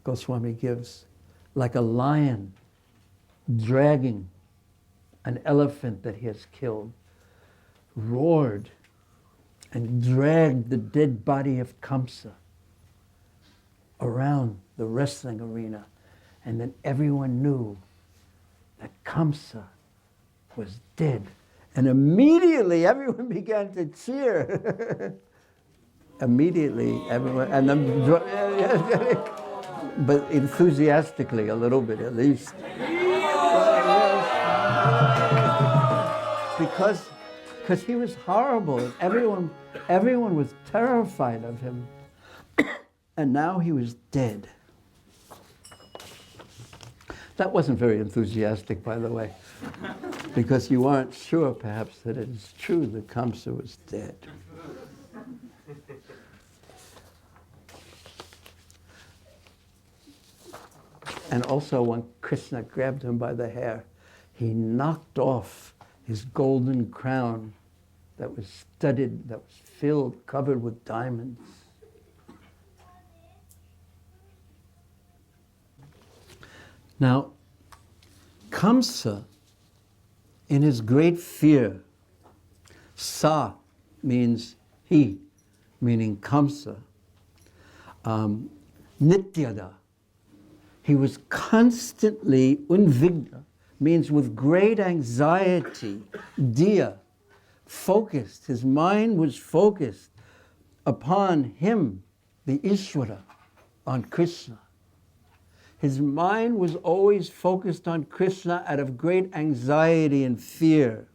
Goswami gives, like a lion dragging an elephant that he has killed, roared and dragged the dead body of Kaṁsa around the wrestling arena. And then everyone knew that Kaṁsa was dead. And immediately everyone began to cheer. Immediately everyone, and then, but enthusiastically a little bit at least. Because he was horrible, and everyone was terrified of him. And now he was dead. That wasn't very enthusiastic, by the way, because you aren't sure perhaps that it is true that Kaṁsa was dead. And also when Krishna grabbed him by the hair, he knocked off his golden crown that was studded, that was filled, covered with diamonds. Now, Kaṁsa, in his great fear, sa means he, meaning Kaṁsa, nityada. He was constantly unvigna, means with great anxiety, diya, focused. His mind was focused upon him, the Ishvara, on Krishna. His mind was always focused on Krishna out of great anxiety and fear.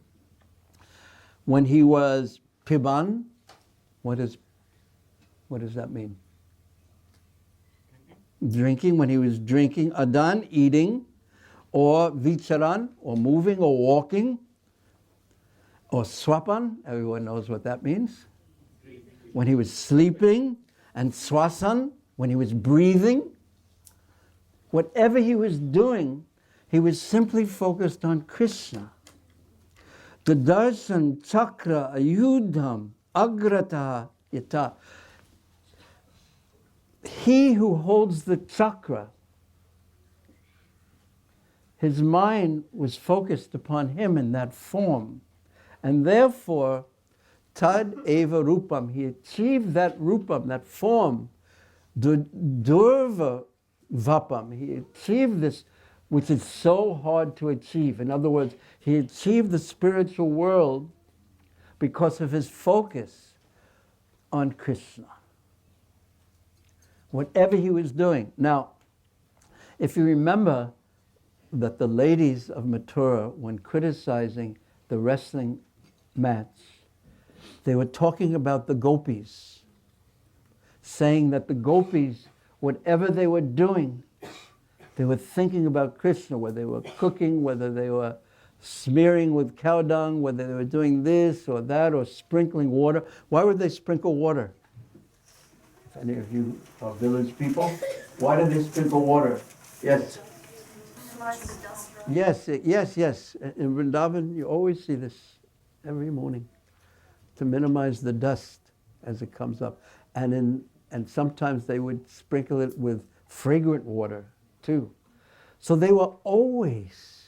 When he was piban, what does that mean? Drinking, when he was drinking, adan, eating, or vicharan, or moving or walking, or swapan, everyone knows what that means. When he was sleeping, and swasan, when he was breathing. Whatever he was doing, he was simply focused on Krishna. The darshan chakra ayudham agrata yata. He who holds the chakra, his mind was focused upon him in that form. And therefore, tad eva rupam, he achieved that rupam, that form, durva vapam, he achieved this, which is so hard to achieve. In other words, he achieved the spiritual world because of his focus on Krishna. Whatever he was doing. Now, if you remember that the ladies of Mathura, when criticizing the wrestling match, they were talking about the gopis, saying that the gopis, whatever they were doing, they were thinking about Krishna, whether they were cooking, whether they were smearing with cow dung, whether they were doing this or that, or sprinkling water. Why would they sprinkle water? If any of you are village people, Why do they sprinkle water? Yes. Yes, yes. In Vrindavan, you always see this every morning to minimize the dust as it comes up. And sometimes they would sprinkle it with fragrant water too. So they were always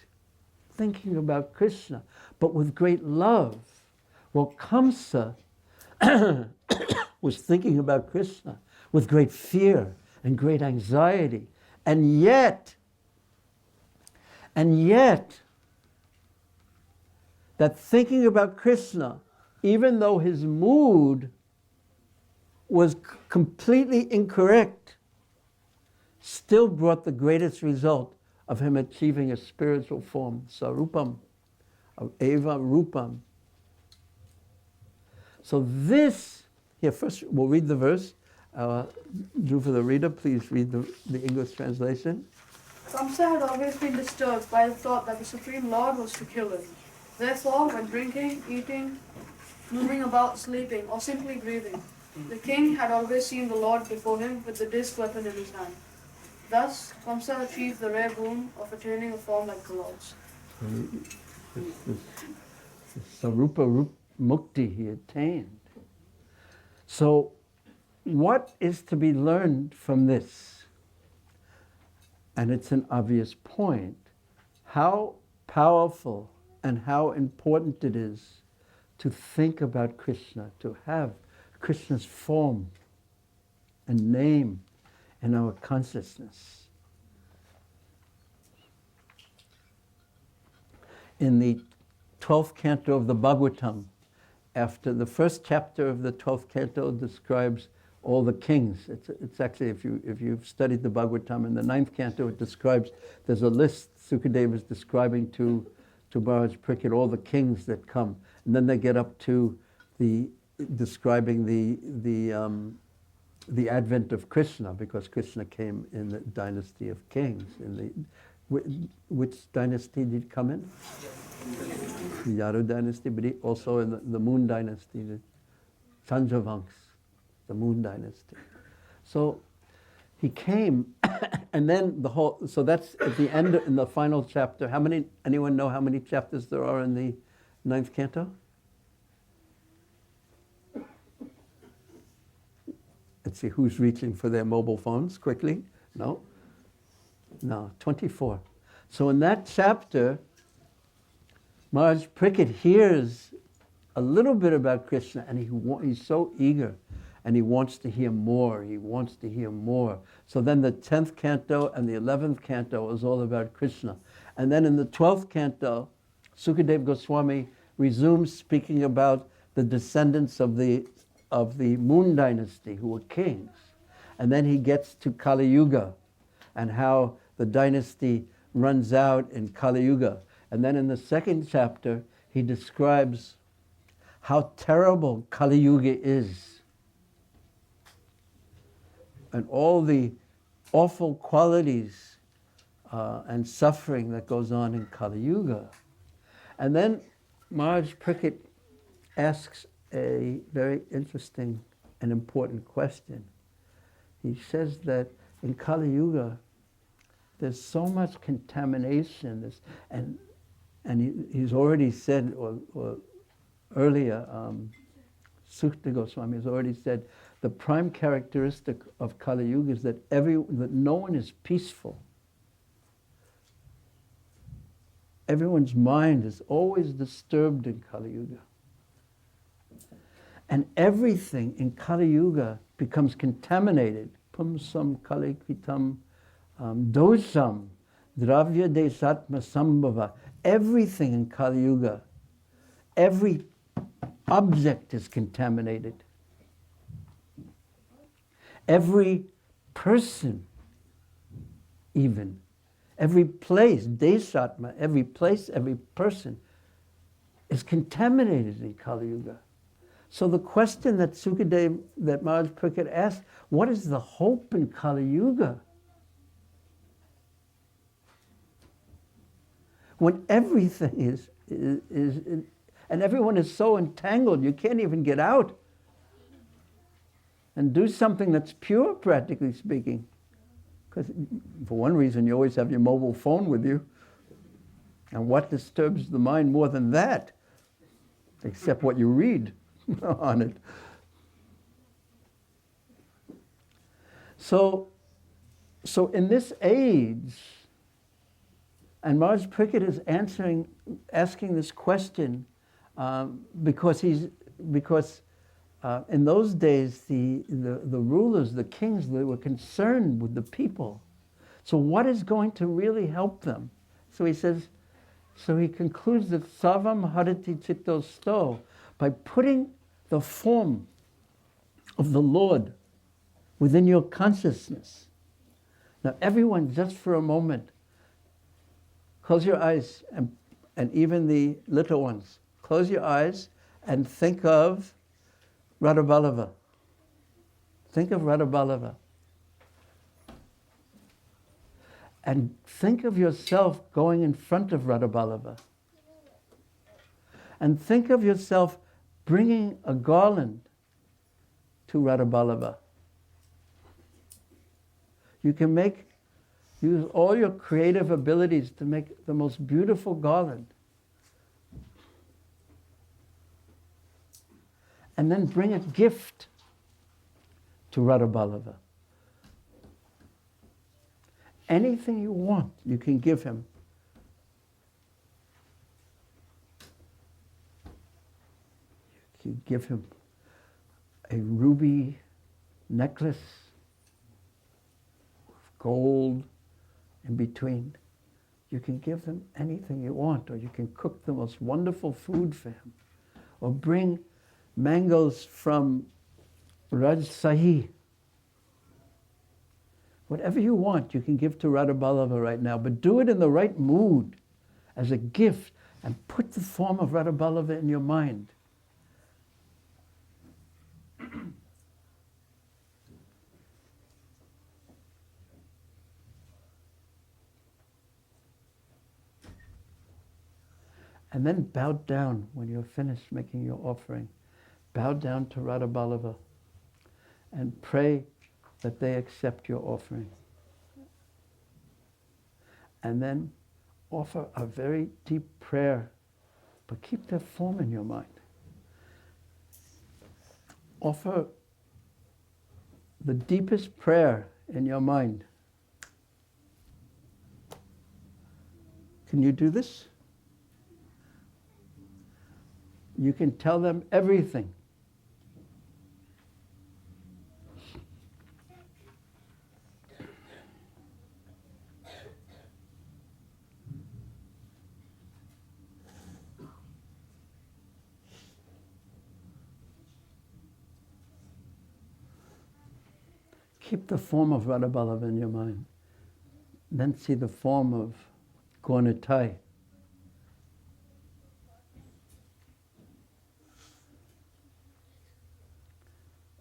thinking about Krishna, but with great love. Well, Kaṁsa was thinking about Krishna with great fear and great anxiety. And yet, that thinking about Krishna, even though his mood was completely incorrect, still brought the greatest result of him achieving a spiritual form, sarupam, eva rupam. So this, here first we'll read the verse. Do for the reader, please read the English translation. Kaṁsa had always been disturbed by the thought that the Supreme Lord was to kill him. Therefore, when drinking, eating, moving about, sleeping, or simply breathing, the king had always seen the Lord before him with the disc weapon in his hand. Thus, Kaṁsa achieved the rare boon of attaining a form like the Lord's. Sarupa Mukti he attained. So, what is to be learned from this? And it's an obvious point. How powerful and how important it is to think about Krishna, to have Krishna's form and name in our consciousness. In the 12th canto of the Bhagavatam, after the first chapter of the 12th canto describes all the kings. It's actually, if you've studied the Bhagavatam, in the 9th canto it describes, there's a list Sukadeva is describing to Maharaj Parikshit all the kings that come. And then they get up to describing the advent of Krishna, because Krishna came in the dynasty of kings. Which dynasty did he come in? The Yadu dynasty, but also in the Moon dynasty, the Chandravansh, the Moon dynasty. So he came, and then so that's at the end, in the final chapter. Anyone know how many chapters there are in the 9th canto? Let's see, who's reaching for their mobile phones quickly? No, 24. So in that chapter, Maharaj Parikshit hears a little bit about Krishna, and he's so eager, and he wants to hear more, So then the 10th canto and the 11th canto is all about Krishna. And then in the 12th canto, Sukadeva Goswami resumes speaking about the descendants of the Moon dynasty who were kings. And then he gets to Kali Yuga and how the dynasty runs out in Kali Yuga. And then in the 2nd chapter, he describes how terrible Kali Yuga is and all the awful qualities and suffering that goes on in Kali Yuga. And then Maharaj Parikshit asks a very interesting and important question. He says that in Kali Yuga, there's so much contamination, and he's already said, or earlier, Sukta Goswami has already said, the prime characteristic of Kali Yuga is that no one is peaceful. Everyone's mind is always disturbed in Kali Yuga. And everything in Kali Yuga becomes contaminated. Pumsam Kali Kritam Dosam Dravya Desatma Sambhava. Everything in Kali Yuga, every object is contaminated. Every person, even, every place, Desatma, every place, every person is contaminated in Kali Yuga. So the question that that Maharaj Parikshit asked, what is the hope in Kali Yuga? When everything is and everyone is so entangled, you can't even get out and do something that's pure, practically speaking. Because for one reason, you always have your mobile phone with you. And what disturbs the mind more than that? Except what you read on it. So in this age, and Maharaj Parikshit is asking this question because in those days the rulers, the kings, they were concerned with the people. So what is going to really help them? So he says, so he concludes that Sarvam Harati Chitto Sto, by putting the form of the Lord within your consciousness. Now everyone, just for a moment, close your eyes, and even the little ones, close your eyes and think of Radhaballabha. Think of Radhaballabha. And think of yourself going in front of Radhaballabha. And think of yourself bringing a garland to Radhaballabha. You can use all your creative abilities to make the most beautiful garland. And then bring a gift to Radhaballabha. Anything you want, you can give him. You can give him a ruby necklace with gold in between. You can give them anything you want, or you can cook the most wonderful food for him, or bring mangoes from Rajsahi. Whatever you want, you can give to Radhaballabha right now, but do it in the right mood, as a gift, and put the form of Radhaballabha in your mind. And then bow down when you're finished making your offering. Bow down to Radhaballabha and pray that they accept your offering. And then offer a very deep prayer, but keep their form in your mind. Offer the deepest prayer in your mind. Can you do this? You can tell them everything. Keep the form of Radhaballabha in your mind. Then see the form of Gaunitai.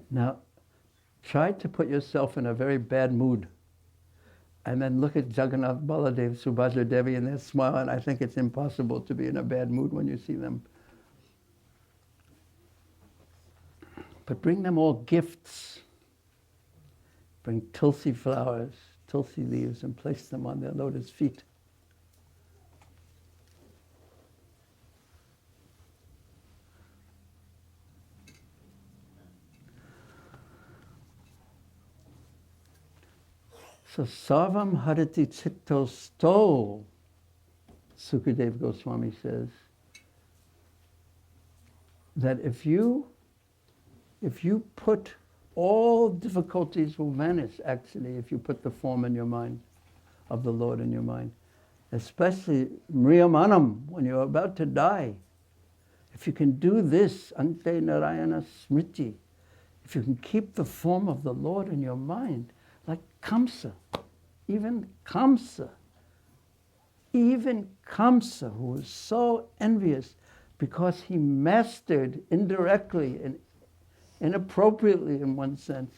Now, try to put yourself in a very bad mood, and then look at Jagannath, Baladev, Subhadra Devi, and they smile, and I think it's impossible to be in a bad mood when you see them. But bring them all gifts. Bring tulsi flowers, tulsi leaves, and place them on their lotus feet. So Sarvam Harati Chitto Sto, Sukadeva Goswami says, that if you put, all difficulties will vanish, actually, if you put the form in your mind, of the Lord in your mind. Especially Mriyamanam, when you're about to die. If you can do this, Ante Narayana Smriti, if you can keep the form of the Lord in your mind, like Kaṁsa, even Kaṁsa, who was so envious because he mastered indirectly and inappropriately in one sense,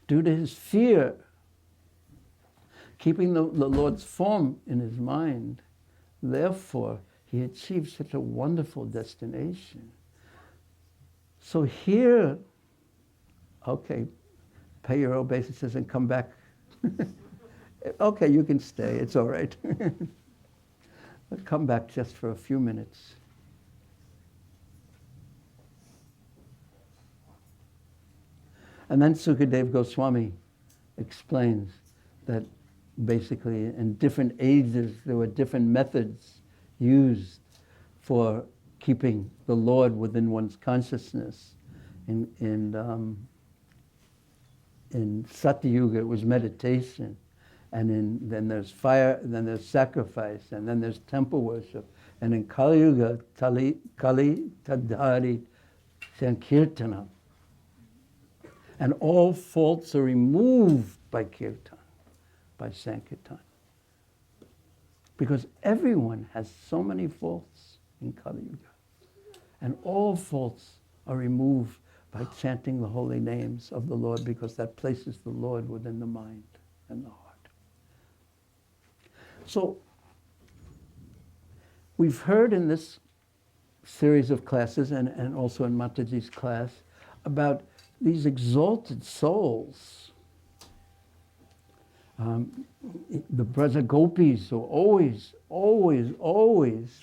due to his fear, keeping the Lord's form in his mind. Therefore, he achieved such a wonderful destination. So here, okay, pay your obeisances and come back. Okay, you can stay, it's all right. But come back just for a few minutes. And then Sukadeva Goswami explains that basically in different ages there were different methods used for keeping the Lord within one's consciousness. In Satya Yuga it was meditation, and then there's fire, and then there's sacrifice, and then there's temple worship, and in Kali Yuga, Kali Tadhari Sankirtana. And all faults are removed by kirtan, by sankirtan. Because everyone has so many faults in Kali Yuga. And all faults are removed by chanting the holy names of the Lord, because that places the Lord within the mind and the heart. So, we've heard in this series of classes, and also in Mataji's class, about these exalted souls. The Braja Gopis who always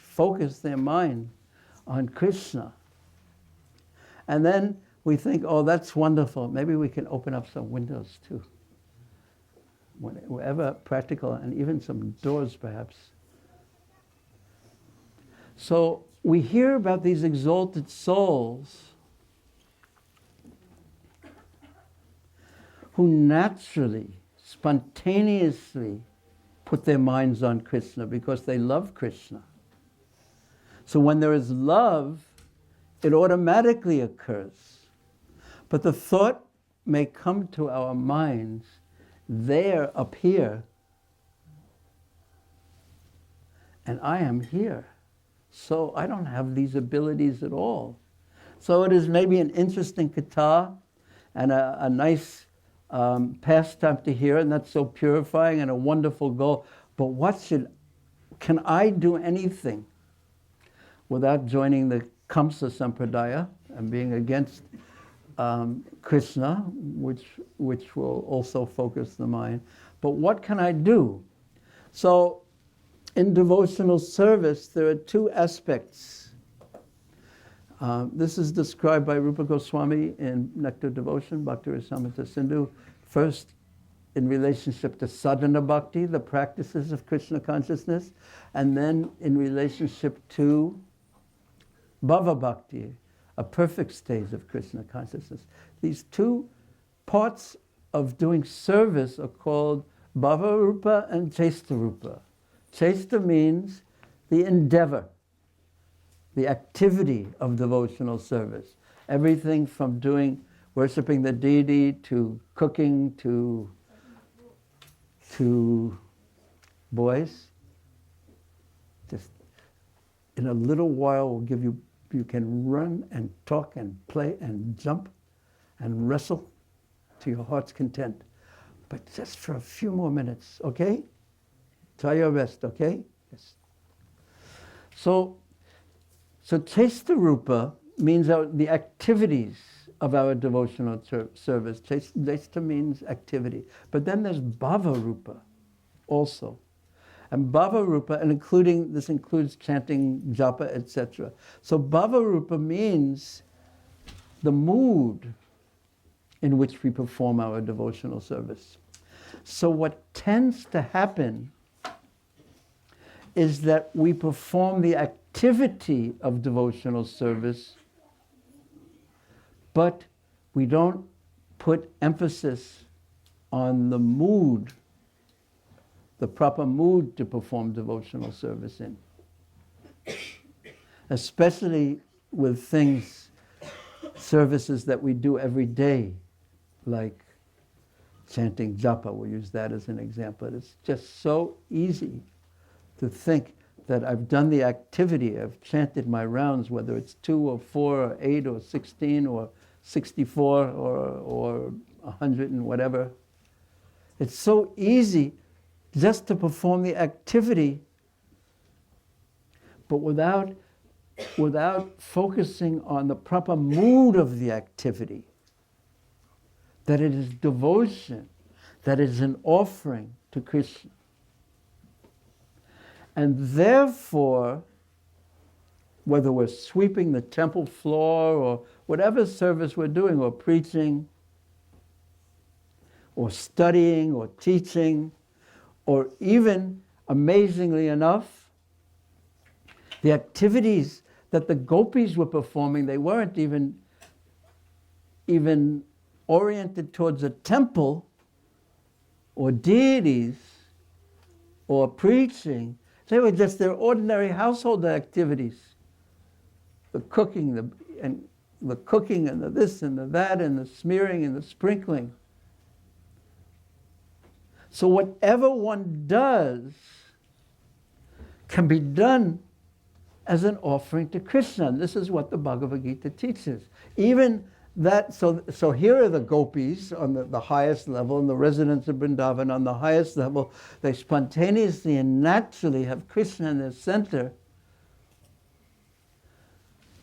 focus their mind on Krishna. And then we think, oh, that's wonderful. Maybe we can open up some windows too. Wherever practical, and even some doors perhaps. So we hear about these exalted souls who naturally, spontaneously put their minds on Krishna because they love Krishna. So when there is love, it automatically occurs. But the thought may come to our minds, there, up here, and I am here. So I don't have these abilities at all. So it is maybe an interesting katha and a nice pastime to hear, and that's so purifying and a wonderful goal. But can I do anything without joining the Kaṁsa Sampradaya and being against Krishna, which will also focus the mind? But what can I do? So in devotional service, there are two aspects. This is described by Rupa Goswami in Nectar Devotion, Bhakti Rasamrita Sindhu. First, in relationship to sadhana bhakti, the practices of Krishna consciousness, and then in relationship to bhava bhakti, a perfect stage of Krishna consciousness. These two parts of doing service are called bhava rupa and chesta rupa. Chesta means the endeavor, the activity of devotional service. Everything from worshipping the deity, to cooking, to boys. Just in a little while will give you can run and talk and play and jump and wrestle to your heart's content. But just for a few more minutes, okay? Try your best, okay? Yes. So Chesta Rupa means the activities of our devotional service. Chesta means activity. But then there's Bhava Rupa also. And Bhava Rupa, and this includes chanting, japa, etc. So Bhava Rupa means the mood in which we perform our devotional service. So what tends to happen is that we perform the activity of devotional service, but we don't put emphasis on the mood, the proper mood to perform devotional service in. Especially with services that we do every day, like chanting japa, we'll use that as an example. It's just so easy to think that I've done the activity, I've chanted my rounds, whether it's 2 or 4 or 8 or 16 or 64 or 100 and whatever. It's so easy just to perform the activity, but without focusing on the proper mood of the activity. that it is devotion, that it is an offering to Krishna. And therefore, whether we're sweeping the temple floor or whatever service we're doing, or preaching, or studying, or teaching, or even, amazingly enough, the activities that the gopis were performing, they weren't even oriented towards a temple or deities or preaching. They were just their ordinary household activities. The cooking, and the this and the that, and the smearing and the sprinkling. So whatever one does can be done as an offering to Krishna. And this is what the Bhagavad Gita teaches. Even that, so here are the gopis on the highest level, and the residents of Vrindavan on the highest level. They spontaneously and naturally have Krishna in their center.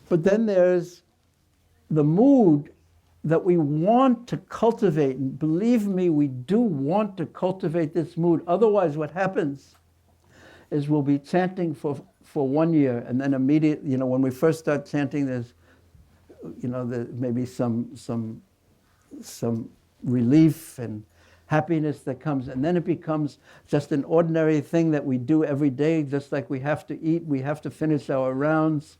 But then there's the mood that we want to cultivate. And believe me, we do want to cultivate this mood. Otherwise, what happens is we'll be chanting for 1 year, and then immediately, when we first start chanting, there's, there may be some relief and happiness that comes, and then it becomes just an ordinary thing that we do every day, just like we have to eat, we have to finish our rounds.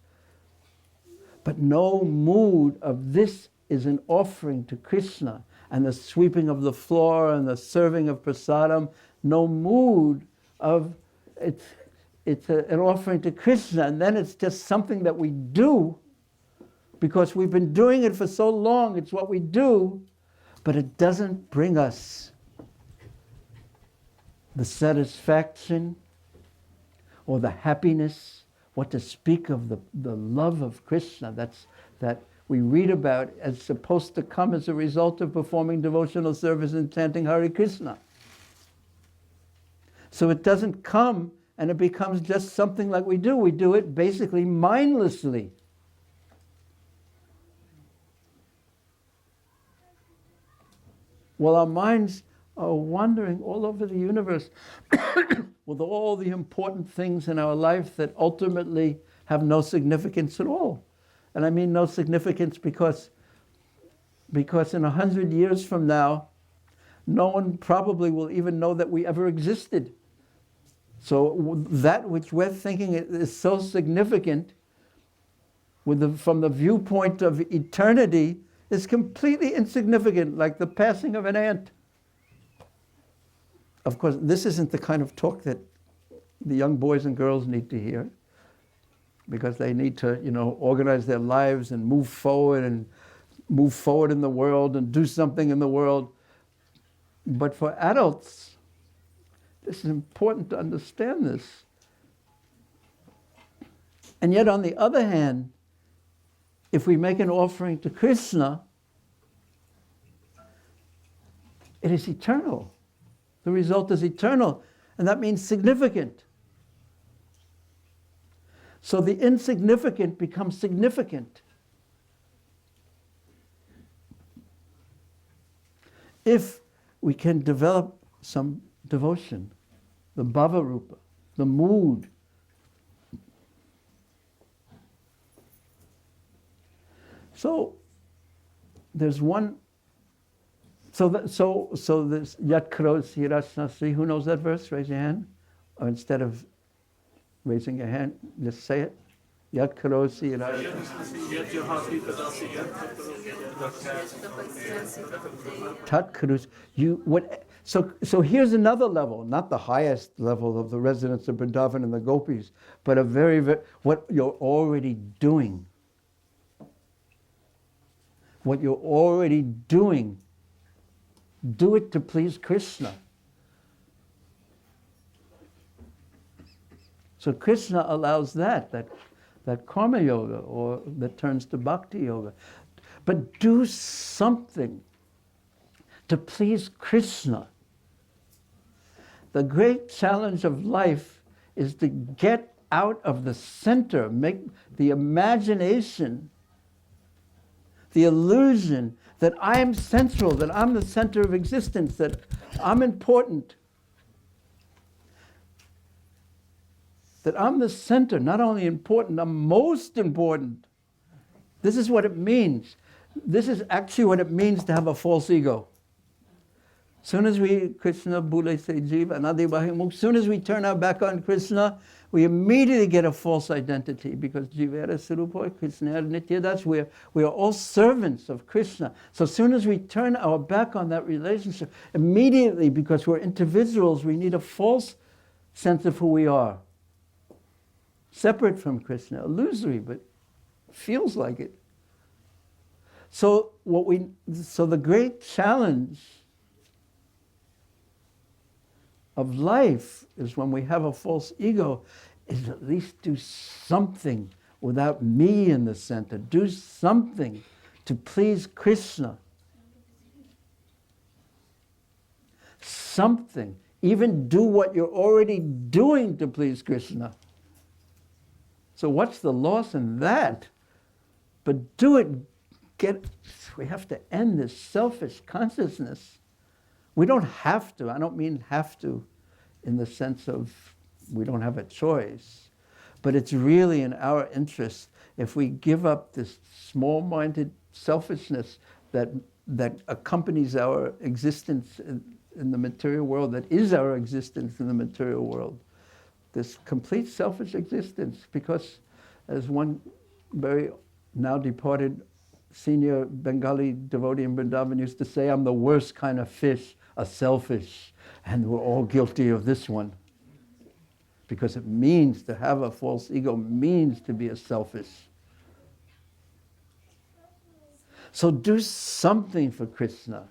But no mood of this is an offering to Krishna, and the sweeping of the floor and the serving of prasadam, no mood of it's an offering to Krishna, and then it's just something that we do because we've been doing it for so long. It's what we do, but it doesn't bring us the satisfaction or the happiness. What to speak of the love of Krishna that we read about as supposed to come as a result of performing devotional service and chanting Hare Krishna. So it doesn't come, and it becomes just something like we do. We do it basically mindlessly. Well, our minds are wandering all over the universe with all the important things in our life that ultimately have no significance at all. And I mean no significance because in 100 years from now, no one probably will even know that we ever existed. So that which we're thinking is so significant from the viewpoint of eternity is completely insignificant, like the passing of an ant. Of course, this isn't the kind of talk that the young boys and girls need to hear, because they need to, organize their lives and move forward in the world and do something in the world. But for adults, this is important to understand this. And yet, on the other hand, if we make an offering to Krishna, it is eternal. The result is eternal, and that means significant. So the insignificant becomes significant. If we can develop some devotion, the bhava-rupa, the mood. So there's one. So this Yat Karosi Rasnasri, who knows that verse? Raise your hand. Or instead of raising your hand, just say it. Yat Karosi Tat Karosi. So here's another level, not the highest level of the residents of Vrindavan and the gopis, but a very, what you're already doing. What you're already doing. Do it to please Krishna. So Krishna allows that karma yoga, or that turns to bhakti yoga. But do something to please Krishna. The great challenge of life is to get out of the center, make the imagination, the illusion that I am central, that I'm the center of existence, that I'm important. That I'm the center, not only important, I'm most important. This is what it means. This is actually what it means to have a false ego. Soon as we, Krishna, Bhule Se Jiva, Anadi Bahimuk, soon as we turn our back on Krishna, we immediately get a false identity because Jivera Surupoi, Krishna Nityadas, we are all servants of Krishna. So soon as we turn our back on that relationship, immediately, because we're individuals, we need a false sense of who we are. Separate from Krishna, illusory, but feels like it. So the great challenge of life is when we have a false ego, is at least do something without me in the center. Do something to please Krishna. Something. Even do what you're already doing to please Krishna. So what's the loss in that? But do it. We have to end this selfish consciousness. We don't have to. I don't mean have to in the sense of we don't have a choice. But it's really in our interest if we give up this small-minded selfishness that accompanies our existence in the material world, that is our existence in the material world. This complete selfish existence, because as one very now departed senior Bengali devotee in Vrindavan used to say, I'm the worst kind of fish, a selfish, and we're all guilty of this one. Because it means to have a false ego, means to be a selfish. So do something for Krishna.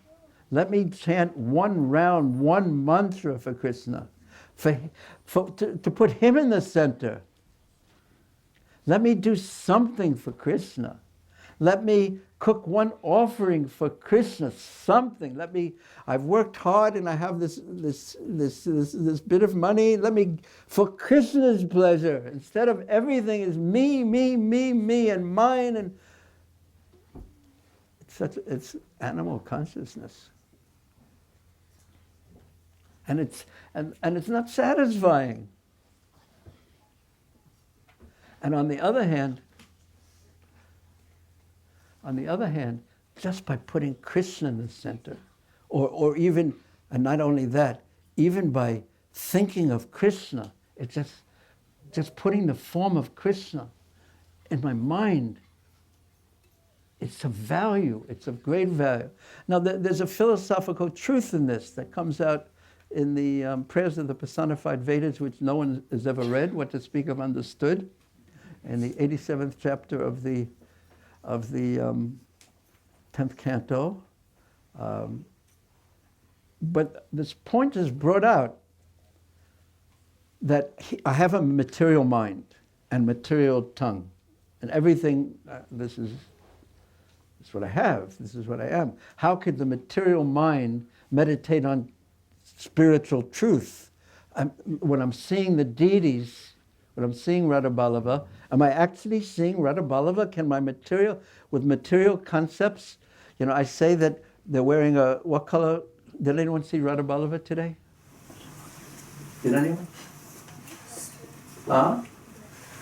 Let me chant one round, one mantra for Krishna, to put him in the center. Let me do something for Krishna. Let me cook one offering for Krishna, something. I've worked hard and I have this bit of money. Let me, for Krishna's pleasure, instead of everything is me, and mine, and it's animal consciousness. And it's not satisfying. And on the other hand, just by putting Krishna in the center, or even, and not only that, even by thinking of Krishna, it's just putting the form of Krishna in my mind, it's of value, it's of great value. Now there's a philosophical truth in this that comes out in the prayers of the personified Vedas, which no one has ever read, what to speak of understood, in the 87th chapter of the 10th canto. But this point is brought out that I have a material mind and material tongue, and everything, this is what I have, this is what I am. How could the material mind meditate on spiritual truth? When I'm seeing the deities, when I'm seeing Radhaballabha, am I actually seeing Radhaballabha? Can my with material concepts, I say that they're wearing what color? Did anyone see Radhaballabha today? Did anyone?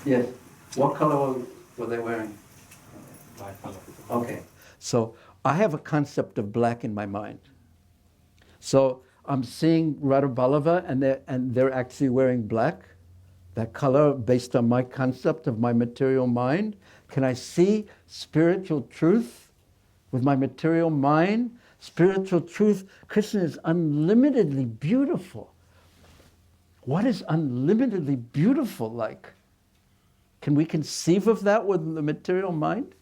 Yes. What color were they wearing? Black color. Okay. So I have a concept of black in my mind. So I'm seeing Radhaballabha and they're actually wearing black. That color based on my concept of my material mind. Can I see spiritual truth with my material mind? Spiritual truth, Krishna is unlimitedly beautiful. What is unlimitedly beautiful like? Can we conceive of that with the material mind?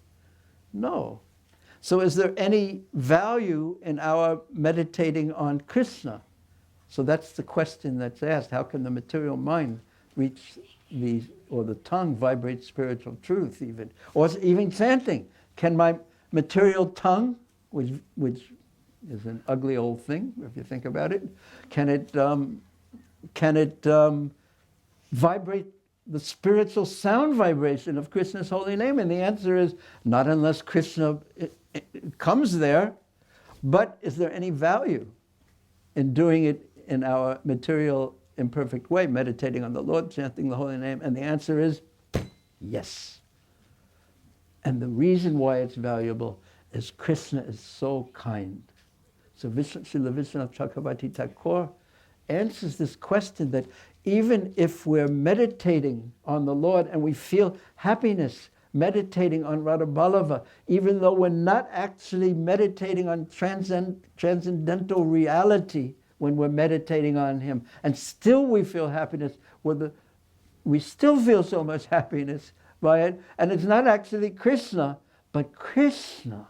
No. So is there any value in our meditating on Krishna? So that's the question that's asked. How can the material mind reach or the tongue vibrate spiritual truth even? Or even chanting. Can my material tongue, which is an ugly old thing if you think about it, can it vibrate the spiritual sound vibration of Krishna's holy name? And the answer is not unless Krishna comes there, but is there any value in doing it in our material, imperfect way, meditating on the Lord, chanting the holy name? And the answer is yes. And the reason why it's valuable is Krishna is so kind. So Srila Vishwanath Chakravarti Thakur answers this question that even if we're meditating on the Lord and we feel happiness meditating on Radhaballabha, even though we're not actually meditating on transcendental reality when we're meditating on Him, and still we feel happiness, we still feel so much happiness by it, and it's not actually Krishna, but Krishna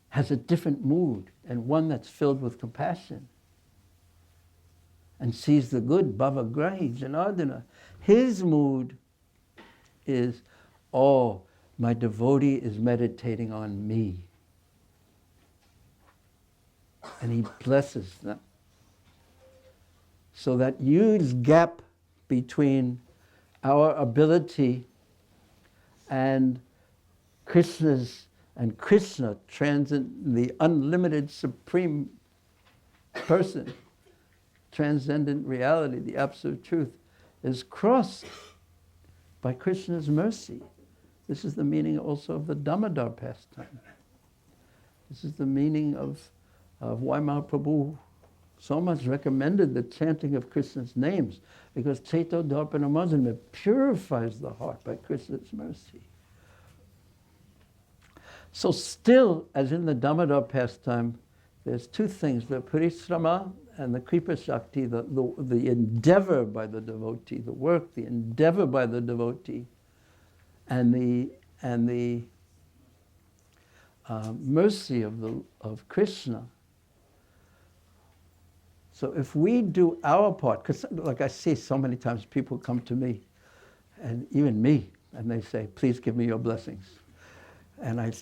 has a different mood, and one that's filled with compassion and sees the good, Bhavagrahi, Janardana. His mood is, oh, my devotee is meditating on me. And he blesses them. So that huge gap between our ability and Krishna's, and Krishna, the unlimited supreme person, transcendent reality, the absolute truth, is crossed by Krishna's mercy. This is the meaning also of the Damodar pastime. This is the meaning of why Mahaprabhu so much recommended the chanting of Krishna's names, because Chaito Dharpana Marjanam purifies the heart by Krishna's mercy. So still, as in the Damodar pastime, there's two things, the parisrama and the kripa shakti, the endeavor by the devotee, the work, the endeavor by the devotee, and the mercy of Krishna. So if we do our part, because like I see so many times people come to me, and even me, and they say, please give me your blessings. And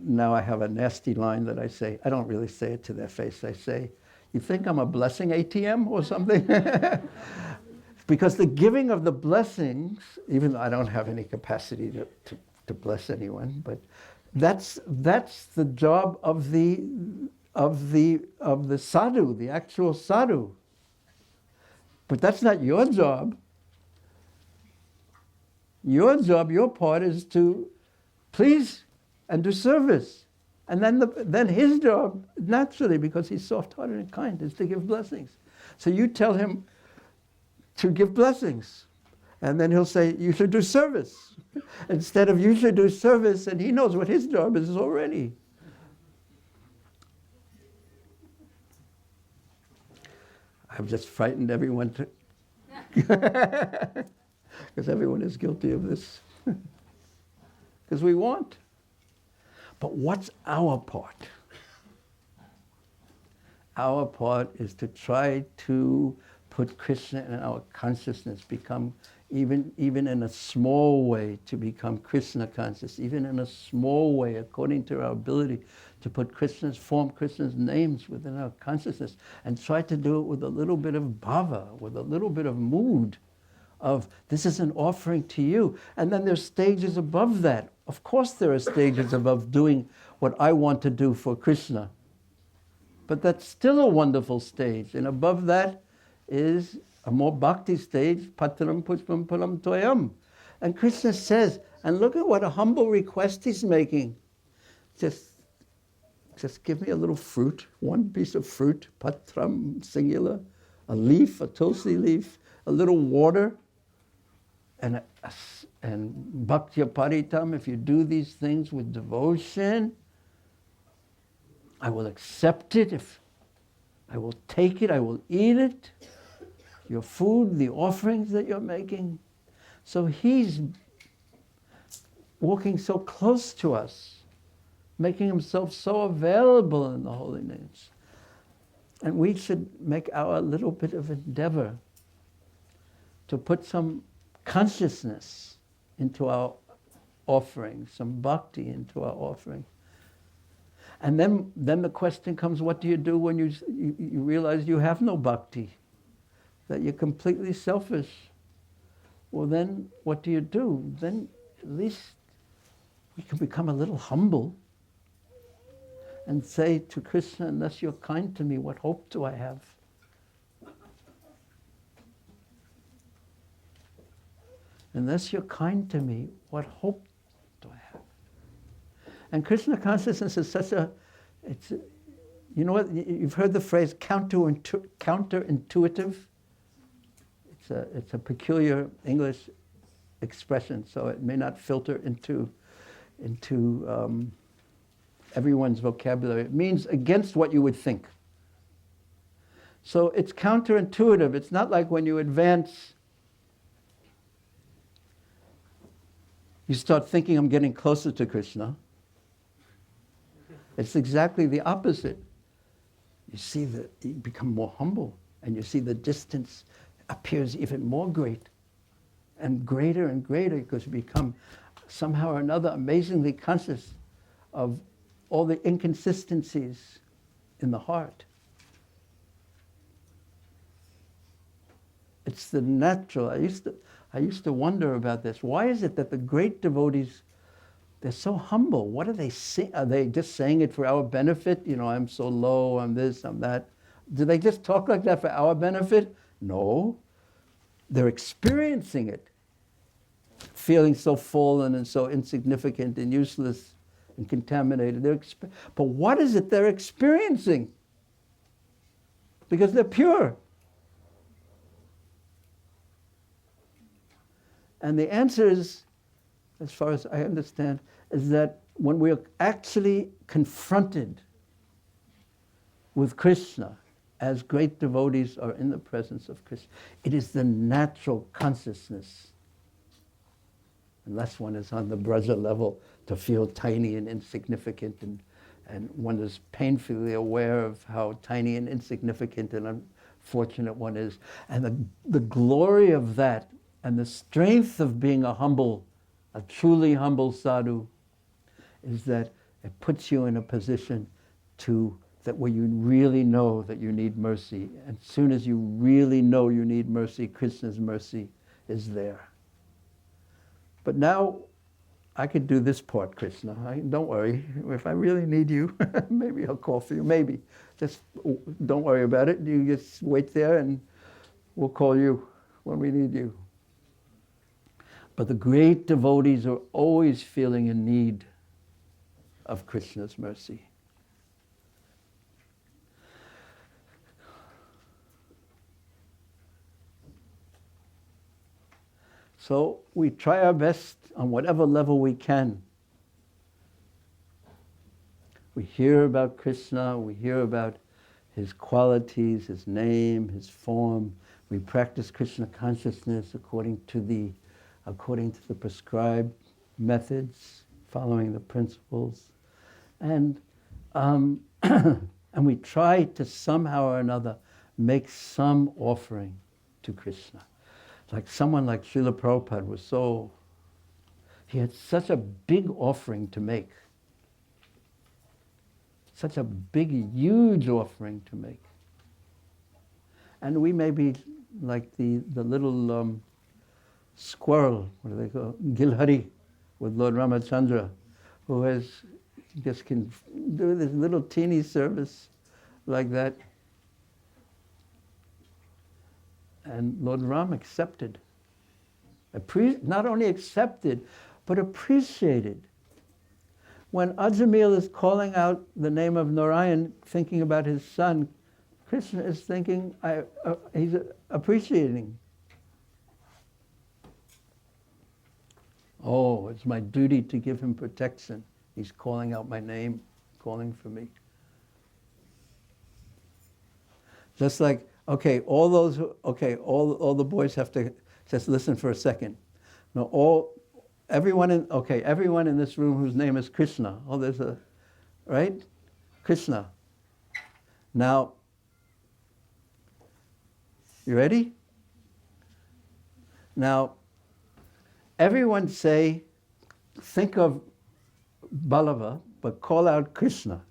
now I have a nasty line that I say, I don't really say it to their face, I say, you think I'm a blessing ATM or something? Because the giving of the blessings, even though I don't have any capacity to bless anyone, but that's the job of the sadhu, the actual sadhu. But that's not your job. Your job, your part is to please and do service. And then his job, naturally, because he's soft-hearted and kind, is to give blessings. So you tell him to give blessings. And then he'll say, you should do service. Instead of you should do service, and he knows what his job is already. I've just frightened everyone because everyone is guilty of this. Because we want. But what's our part? Our part is to try to put Krishna in our consciousness, become, even in a small way, to become Krishna conscious, even in a small way, according to our ability, to put form Krishna's names within our consciousness, and try to do it with a little bit of bhava, with a little bit of mood of, this is an offering to you. And then there's stages above that. Of course there are stages above doing what I want to do for Krishna. But that's still a wonderful stage. And above that is a more bhakti stage, patram pushpam param toyam. And Krishna says, and look at what a humble request he's making. Just give me a little fruit, one piece of fruit, patram, singular, a leaf, a tulsi leaf, a little water, and bhaktya paritam. If you do these things with devotion, I will accept it. I will take it, I will eat it. Your food, the offerings that you're making. So he's walking so close to us, making himself so available in the holy names. And we should make our little bit of endeavor to put some consciousness into our offering, some bhakti into our offering. And then the question comes, what do you do when you realize you have no bhakti? That you're completely selfish. well then what do? Then at least we can become a little humble and say to Krishna, unless you're kind to me, what hope do I have? Unless you're kind to me, what hope do I have? And Krishna consciousness is such a, you know what, you've heard the phrase counterintuitive? It's a peculiar English expression, so it may not filter into everyone's vocabulary. It means against what you would think. So it's counterintuitive. It's not like when you advance, you start thinking, I'm getting closer to Krishna. It's exactly the opposite. You see that you become more humble, and you see the distance appears even more great and greater because you become somehow or another amazingly conscious of all the inconsistencies in the heart. It's the natural. I used to wonder about this. Why is it that the great devotees, they're so humble? What are they saying? Are they just saying it for our benefit? You know, I'm so low, I'm this, I'm that. Do they just talk like that for our benefit? No. They're experiencing it. Feeling so fallen and so insignificant and useless and contaminated. But what is it they're experiencing? Because they're pure. And the answer is, as far as I understand, is that when we're actually confronted with Krishna, as great devotees are in the presence of Krishna, it is the natural consciousness, unless one is on the Braja level, to feel tiny and insignificant, and one is painfully aware of how tiny and insignificant and unfortunate one is. And the glory of that and the strength of being a truly humble sadhu, is that it puts you in a position that where you really know that you need mercy. And as soon as you really know you need mercy, Krishna's mercy is there. But now I could do this part, Krishna. Don't worry. If I really need you, maybe I'll call for you. Maybe. Just don't worry about it. You just wait there and we'll call you when we need you. But the great devotees are always feeling in need of Krishna's mercy. So we try our best on whatever level we can. We hear about Krishna, we hear about his qualities, his name, his form. We practice Krishna consciousness according to the prescribed methods, following the principles. And we try to somehow or another make some offering to Krishna. Like someone like Srila Prabhupada he had such a big offering to make. Such a big, huge offering to make. And we may be like the little squirrel, what do they call it? Gilhari, with Lord Ramachandra, who just can do this little teeny service like that. And Lord Ram accepted. Not only accepted, but appreciated. When Ajamil is calling out the name of Narayan, thinking about his son, Krishna is thinking, he's appreciating. Oh, it's my duty to give him protection. He's calling out my name, calling for me. Just like, all the boys have to just listen for a second. No, everyone in this room whose name is Krishna. Right? Krishna. Now, you ready? Now, everyone think of Ballava, but call out Krishna.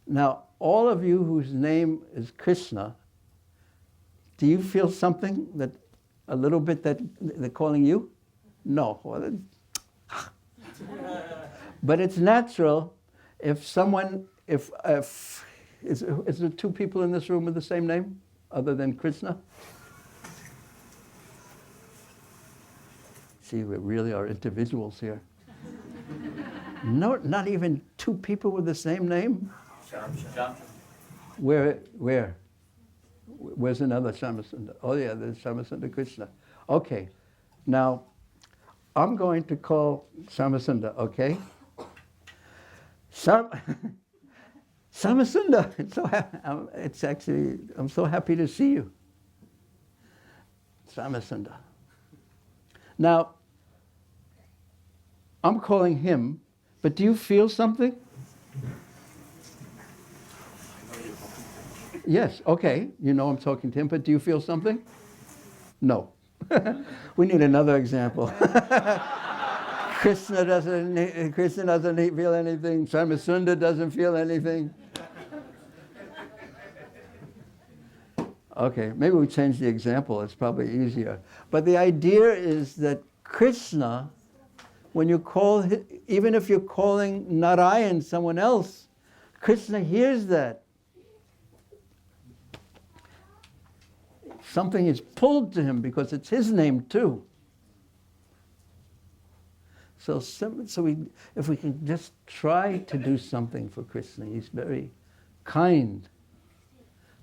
Now, all of you whose name is Krishna, Do you feel something that, a little bit that they're calling you? No. Well, but it's natural if someone, is there two people in this room with the same name other than Krishna? See, we really are individuals here. No, not even two people with the same name? Where's another Shamasundar? Oh yeah, there's Shamasundar Krishna. Okay, now I'm going to call Shamasundar, okay? Shamasundar, I'm so happy to see you. Shamasundar. Now, I'm calling him, but do you feel something? Yes, okay, you know I'm talking to him, but do you feel something? No. We need another example. Krishna doesn't feel anything, Shamasundar doesn't feel anything. Okay, maybe we change the example, it's probably easier. But the idea is that Krishna, when you call, even if you're calling Narayan someone else, Krishna hears that. Something is pulled to him because it's his name too. So if we can just try to do something for Krishna, he's very kind.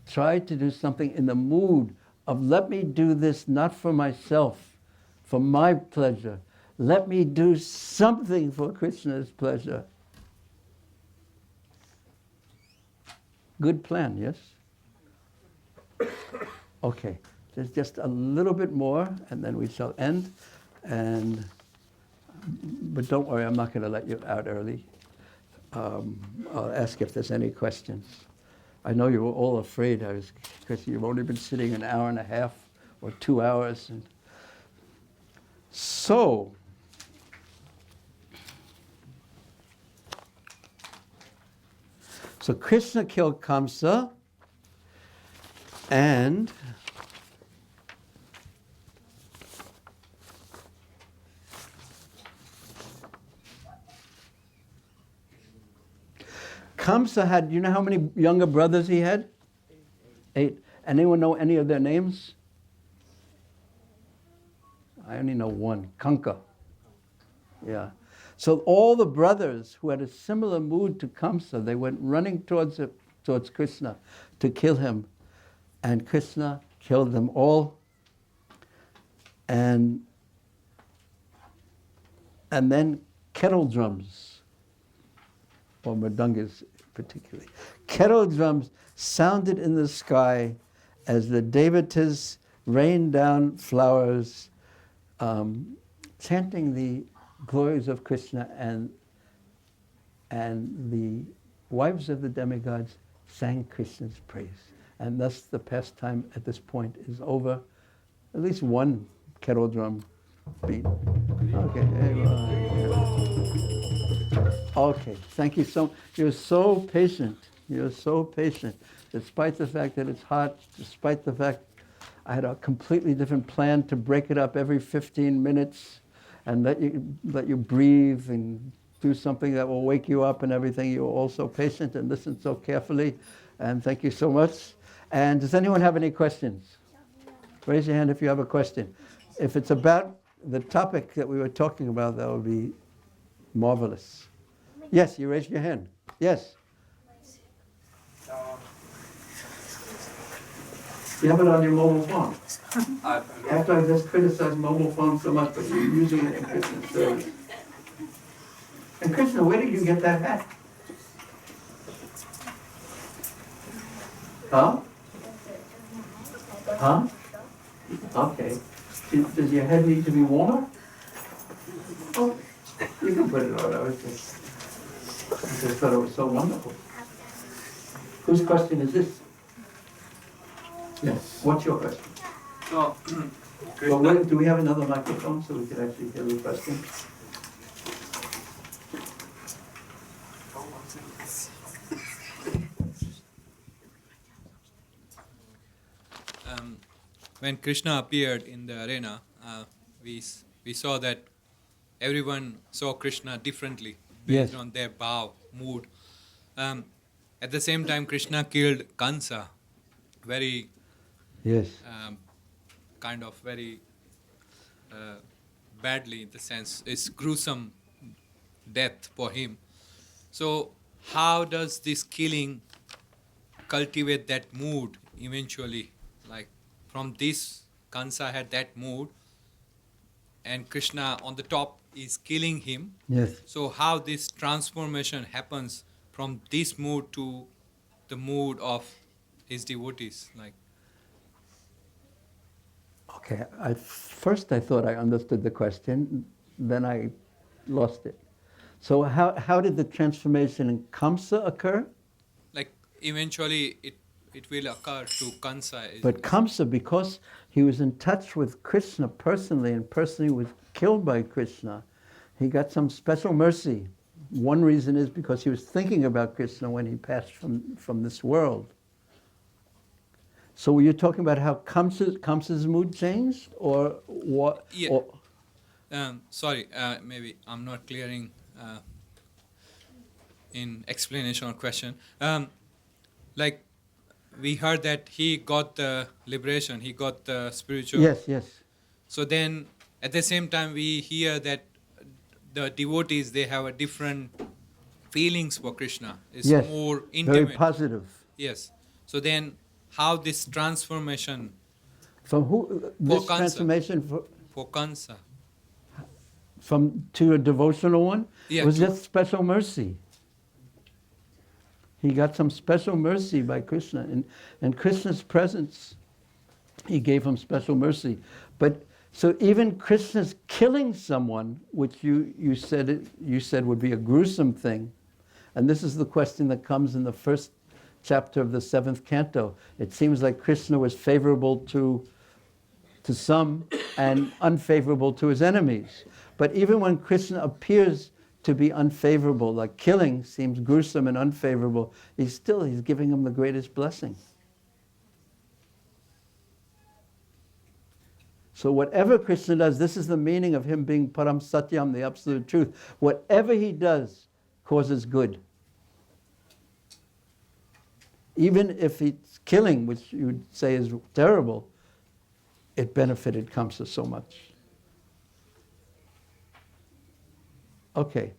Try to do something in the mood of, let me do this not for myself, for my pleasure. Let me do something for Krishna's pleasure. Good plan, yes? Okay, there's just a little bit more and then we shall end. But don't worry, I'm not going to let you out early. I'll ask if there's any questions. I know you were all afraid, because you've only been sitting an hour and a half or 2 hours. So Krishna killed Kaṁsa, and Kaṁsa had, you know how many younger brothers he had? 8. Anyone know any of their names? I only know one, Kanka. Yeah. So all the brothers who had a similar mood to Kaṁsa, they went running towards Krishna to kill him. And Krishna killed them all. And then kettle drums, or mridangas particularly. Kettle drums sounded in the sky as the devatas rained down flowers, chanting the glories of Krishna, and the wives of the demigods sang Krishna's praise. And thus the pastime at this point is over. At least one kettle drum beat. Okay. Okay, thank you so much. You're so patient. You're so patient. Despite the fact that it's hot, despite the fact I had a completely different plan to break it up every 15 minutes and let you breathe and do something that will wake you up and everything. You're all so patient and listen so carefully. And thank you so much. And does anyone have any questions? Raise your hand if you have a question. If it's about the topic that we were talking about, that would be marvelous. Yes, you raised your hand. Yes. You have it on your mobile phone. After I just criticized mobile phones so much, but you're using it in Krishna's service. And Krishna, where did you get that hat? Huh? Huh? Okay. Does your head need to be warmer? Oh, you can put it on. I just thought it was so wonderful. Whose question is this? Yes. What's your question? So, Well, wait, do we have another microphone so we can actually hear the question? when Krishna appeared in the arena, we saw that everyone saw Krishna differently based Yes. on their bhav, mood. At the same time, Krishna killed Kaṁsa, very Yes. kind of very badly, in the sense it's gruesome death for him. So how does this killing cultivate that mood eventually? Like from this, Kaṁsa had that mood, and Krishna on the top is killing him. Yes. So how this transformation happens from this mood to the mood of his devotees? Like, Okay. First I thought I understood the question, then I lost it. So how did the transformation in Kaṁsa occur? like eventually it will occur to Kaṁsa. But Kaṁsa, because he was in touch with Krishna personally and personally was killed by Krishna, he got some special mercy. One reason is because he was thinking about Krishna when he passed from this world. So were you talking about how Kamsa's mood changed, or what? Yeah. Or, Sorry, maybe I'm not clearing in explanation or question. Like we heard that he got the liberation, he got the spiritual. yes, yes. So then at the same time we hear that the devotees, they have a different feelings for Krishna. It's Yes, more intimate. very positive. Yes. So then how this transformation From who? This Kaṁsa. transformation for Kaṁsa? to a devotional one? Yeah, It was to- just special mercy. He got some special mercy by Krishna. In Krishna's presence, he gave him special mercy. But so even Krishna's killing someone, which you said would be a gruesome thing, and this is the question that comes in the first chapter of the 7th canto. It seems like Krishna was favorable to some and unfavorable to his enemies. But even when Krishna appears to be unfavorable, like killing seems gruesome and unfavorable, he's giving him the greatest blessing. So whatever Krishna does, this is the meaning of him being Param Satyam, the absolute truth. Whatever he does causes good. Even if he's killing, which you would say is terrible, it benefited Kaṁsa so much. Okay.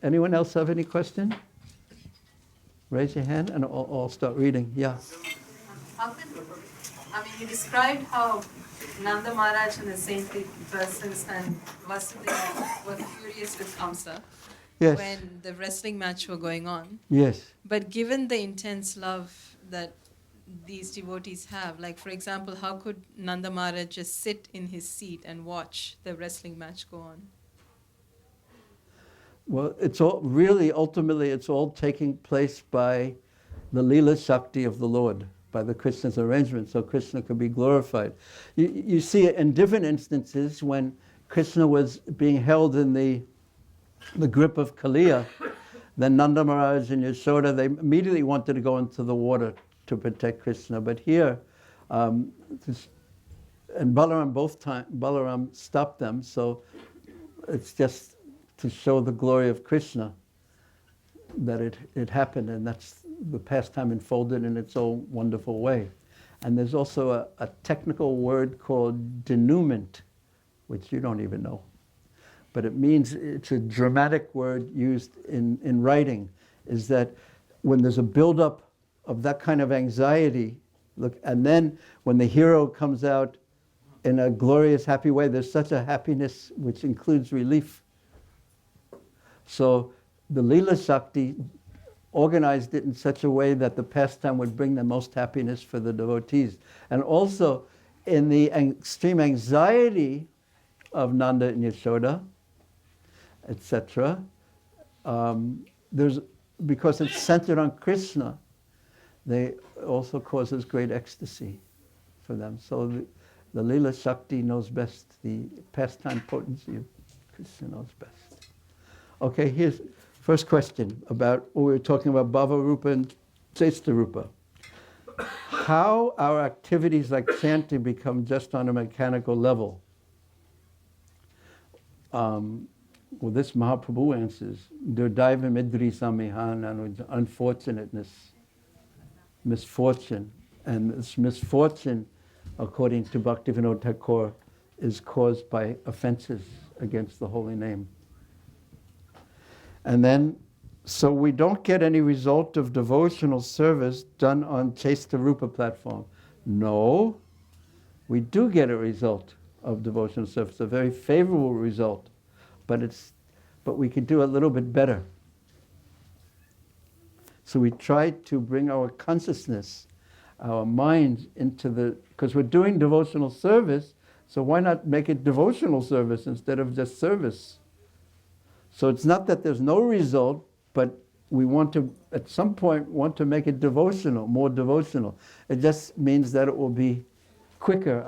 Anyone else have any question? Raise your hand and I'll start reading. Yeah. You described how Nanda Maharaj and the saintly persons and Vasudeva were furious with Kaṁsa Yes. when the wrestling match were going on. Yes. But given the intense love that these devotees have, like for example, how could Nanda Maharaj just sit in his seat and watch the wrestling match go on? Well, ultimately, it's all taking place by the Leela Shakti of the Lord, by the Krishna's arrangement, so Krishna could be glorified. You see it in different instances when Krishna was being held in the grip of Kaliya, then Nanda Maharaj and Yashoda, they immediately wanted to go into the water to protect Krishna. But here, and Balaram Balaram stopped them, so it's just to show the glory of Krishna that it happened, and that's the pastime unfolded in its own wonderful way. And there's also a technical word called denouement, which you don't even know. But it means, it's a dramatic word used in writing, is that when there's a buildup of that kind of anxiety, look, and then when the hero comes out in a glorious, happy way, there's such a happiness which includes relief. So the Leela Shakti organized it in such a way that the pastime would bring the most happiness for the devotees. And also, in the extreme anxiety of Nanda and Yashoda, etc., because it's centered on Krishna, they also causes great ecstasy for them. So the Leela Shakti knows best, the pastime potency of Krishna knows best. Okay, here's first question about, we were talking about Bhava Rupa and Sesta Rupa. how our activities like chanting become just on a mechanical level. Well, this Mahaprabhu answers, Durdaiva midri samihan, unfortunateness, misfortune. And this misfortune, according to Bhaktivedanta Thakur, is caused by offenses against the holy name. And then, so we don't get any result of devotional service done on Chesta Rupa platform. No, we do get a result of devotional service, a very favorable result, but we could do a little bit better. So we try to bring our consciousness, our minds into because we're doing devotional service, so why not make it devotional service instead of just service? So it's not that there's no result, but we want to, at some point, want to make it devotional, more devotional. It just means that it will be quicker,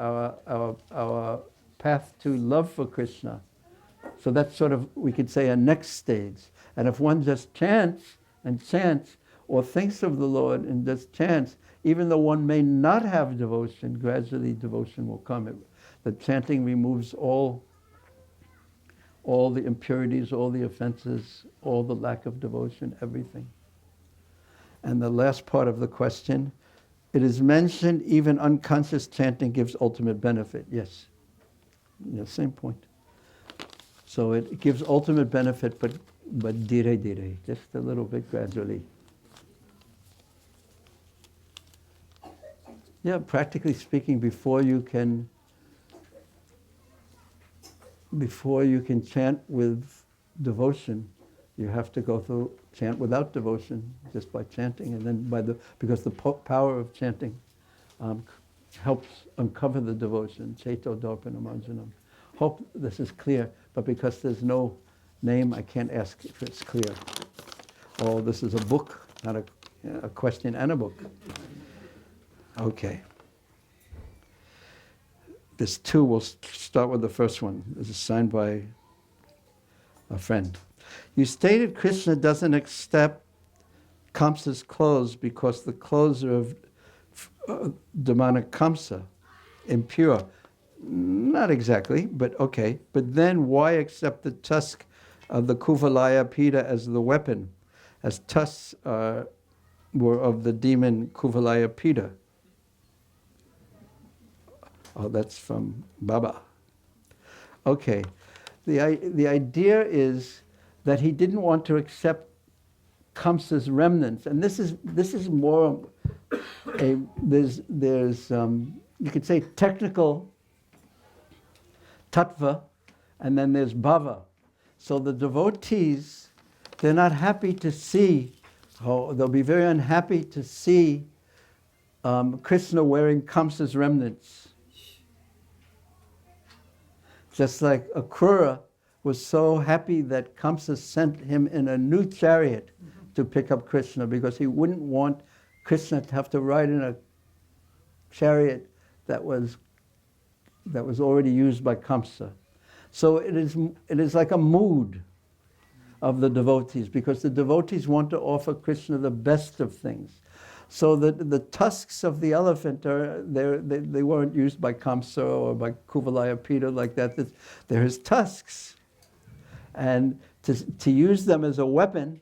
our path to love for Krishna. So that's sort of, we could say, a next stage. And if one just chants and chants, or thinks of the Lord and just chants, even though one may not have devotion, gradually devotion will come. The chanting removes all the impurities, all the offenses, all the lack of devotion, everything. And the last part of the question, it is mentioned even unconscious chanting gives ultimate benefit. Yes, yeah, same point. So it gives ultimate benefit, but dire, just a little bit gradually. Yeah, practically speaking, before you can chant with devotion, you have to go through chant without devotion, just by chanting, and then because the power of chanting helps uncover the devotion. Cheto Darpana Marjanam. Hope this is clear, but because there's no name, I can't ask if it's clear. Oh, this is a book, not a question and a book. Okay. There's two. We'll start with the first one. This is signed by a friend. You stated Krishna doesn't accept Kaṁsa's clothes because the clothes are of demonic Kaṁsa, impure. Not exactly, but okay. But then why accept the tusk of the Kuvalaya Pita as the weapon, as tusks were of the demon Kuvalaya Pita? Oh, that's from Baba. Okay. The idea is that he didn't want to accept Kaṁsa's remnants, and this is more there's you could say technical tattva, and then there's bhava. So the devotees, they're not happy to see, they'll be very unhappy to see Krishna wearing Kaṁsa's remnants. Just like Akrura was so happy that Kaṁsa sent him in a new chariot to pick up Krishna, because he wouldn't want Krishna to have to ride in a chariot that was already used by Kaṁsa. So it is like a mood of the devotees, because the devotees want to offer Krishna the best of things. So the tusks of the elephant they weren't used by Kaṁsa or by Kuvalaya Pita like that. They're his tusks, and to use them as a weapon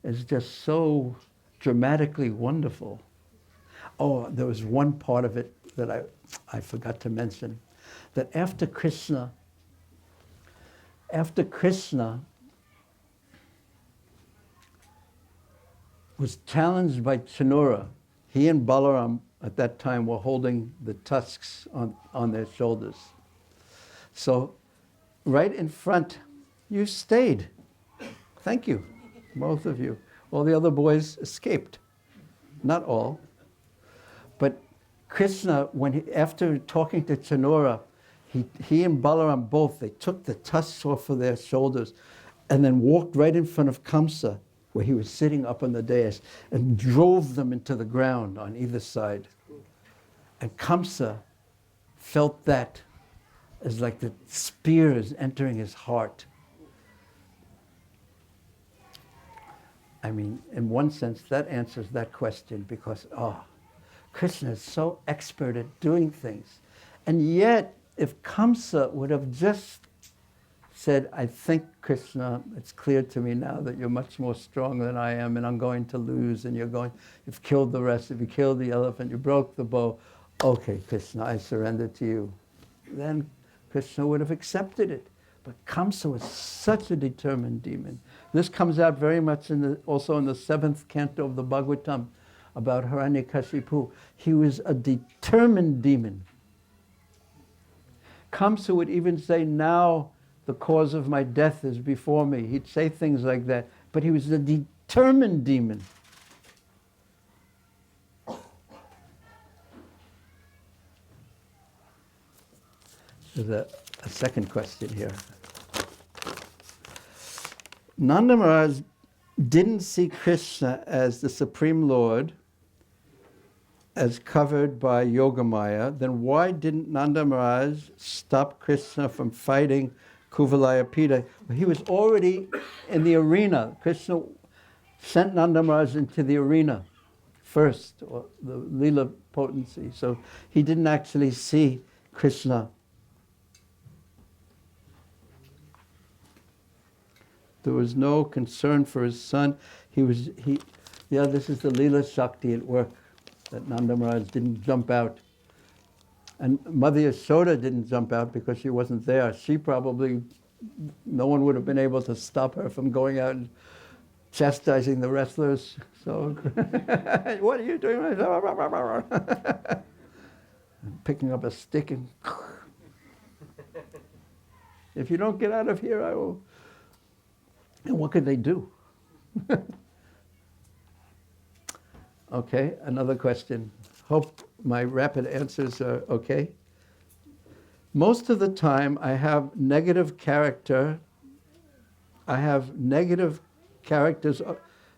is just so dramatically wonderful. Oh, there was one part of it that I forgot to mention, that after Krishna was challenged by Chanura, he and Balaram at that time were holding the tusks on their shoulders. So right in front, you stayed. Thank you, both of you. All the other boys escaped. Not all. But Krishna, after talking to Chanura, he and Balaram both, they took the tusks off of their shoulders and then walked right in front of Kaṁsa, where he was sitting up on the dais, and drove them into the ground on either side. And Kaṁsa felt that as like the spears entering his heart. I mean, in one sense, that answers that question, because, Krishna is so expert at doing things. And yet, if Kaṁsa would have just said, I think, Krishna, it's clear to me now that you're much more strong than I am, and I'm going to lose, and you've killed the rest, if you killed the elephant, you broke the bow, okay, Krishna, I surrender to you. Then Krishna would have accepted it. But Kaṁsa was such a determined demon. This comes out very much also in the 7th canto of the Bhagavatam about Hiranyakashipu. He was a determined demon. Kaṁsa would even say, now the cause of my death is before me. He'd say things like that. But he was a determined demon. There's a second question here. Nanda Maharaj didn't see Krishna as the Supreme Lord, as covered by Yogamaya. Then why didn't Nanda Maharaj stop Krishna from fighting Kuvalayapita? He was already in the arena. Krishna sent Nanda Maharaj into the arena first, or the Lila potency. So he didn't actually see Krishna. There was no concern for his son. This is the Lila Shakti at work, that Nanda Maharaj didn't jump out. And Mother Yashoda didn't jump out because she wasn't there. No one would have been able to stop her from going out and chastising the wrestlers. So, what are you doing? And picking up a stick and, if you don't get out of here, I will. And what could they do? Okay, another question. Hope my rapid answers are okay. Most of the time I have negative character. I have negative characters.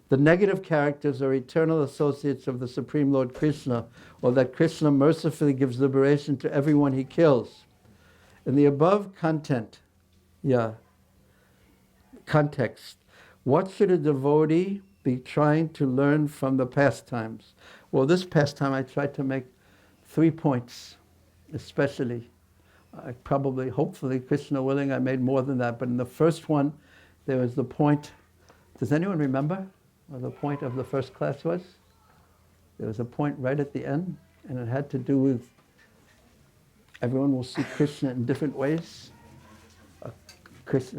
The negative characters are eternal associates of the Supreme Lord Krishna, or that Krishna mercifully gives liberation to everyone he kills. In the above context, what should a devotee be trying to learn from the pastimes? Well, this pastime I tried to make 3 points, especially. Hopefully, Krishna willing, I made more than that. But in the first one, there was the point. Does anyone remember what the point of the first class was? There was a point right at the end, and it had to do with everyone will see Krishna in different ways.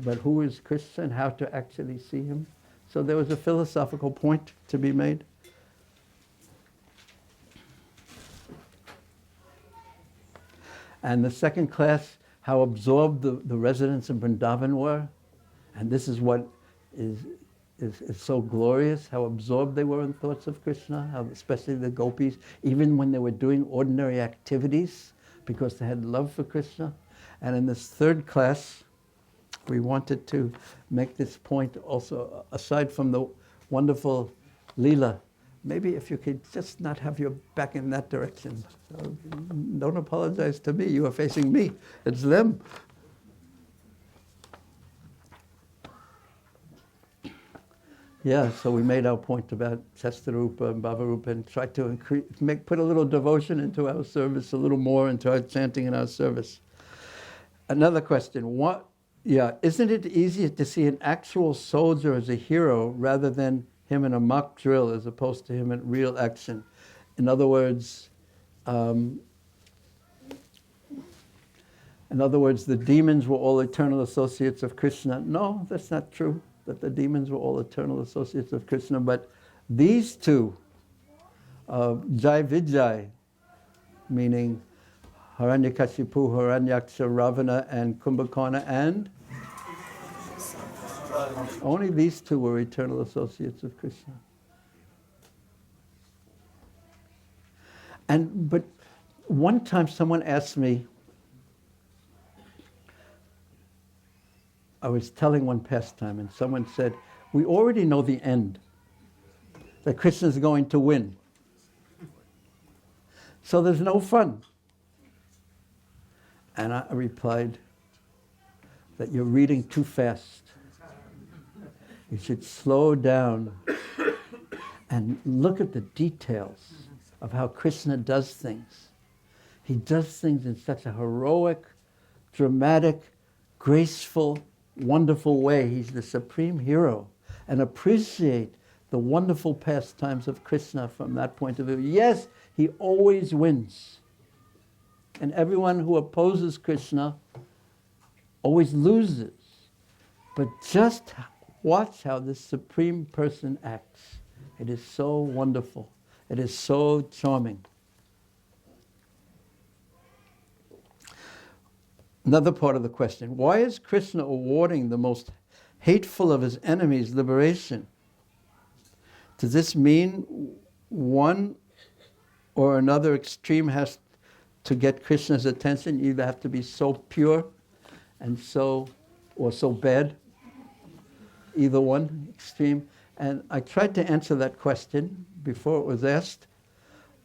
But who is Krishna and how to actually see him? So there was a philosophical point to be made. And the second class, how absorbed the residents of Vrindavan were. And this is what is so glorious, how absorbed they were in thoughts of Krishna, how especially the gopis, even when they were doing ordinary activities, because they had love for Krishna. And in this third class, we wanted to make this point also, aside from the wonderful Leela. Maybe if you could just not have your back in that direction. So don't apologize to me, you are facing me. It's them. Yeah, so we made our point about Chestarupa and Bhavarupa and tried to put a little devotion into our service, a little more into our chanting in our service. Another question, isn't it easier to see an actual soldier as a hero rather than him in a mock drill as opposed to him in real action? In other words, the demons were all eternal associates of Krishna. No, that's not true, that the demons were all eternal associates of Krishna. But these two, Jai Vijay, meaning Hiranyakashipu, Hiranyaksha, Ravana, and Kumbhakarna, and only these two were eternal associates of Krishna. But one time someone asked me, I was telling one pastime, and someone said, we already know the end, that Krishna is going to win. So there's no fun. And I replied that you're reading too fast. You should slow down and look at the details. of how Krishna does things. He does things in such a heroic, dramatic, graceful, wonderful way. He's the supreme hero. And appreciate the wonderful pastimes of Krishna from that point of view. Yes, he always wins. And everyone who opposes Krishna always loses. But just watch how this supreme person acts. It is so wonderful. It is so charming. Another part of the question, why is Krishna awarding the most hateful of his enemies liberation? Does this mean one or another extreme has to get Krishna's attention? You either have to be so pure and so bad, either one extreme. And I tried to answer that question before it was asked,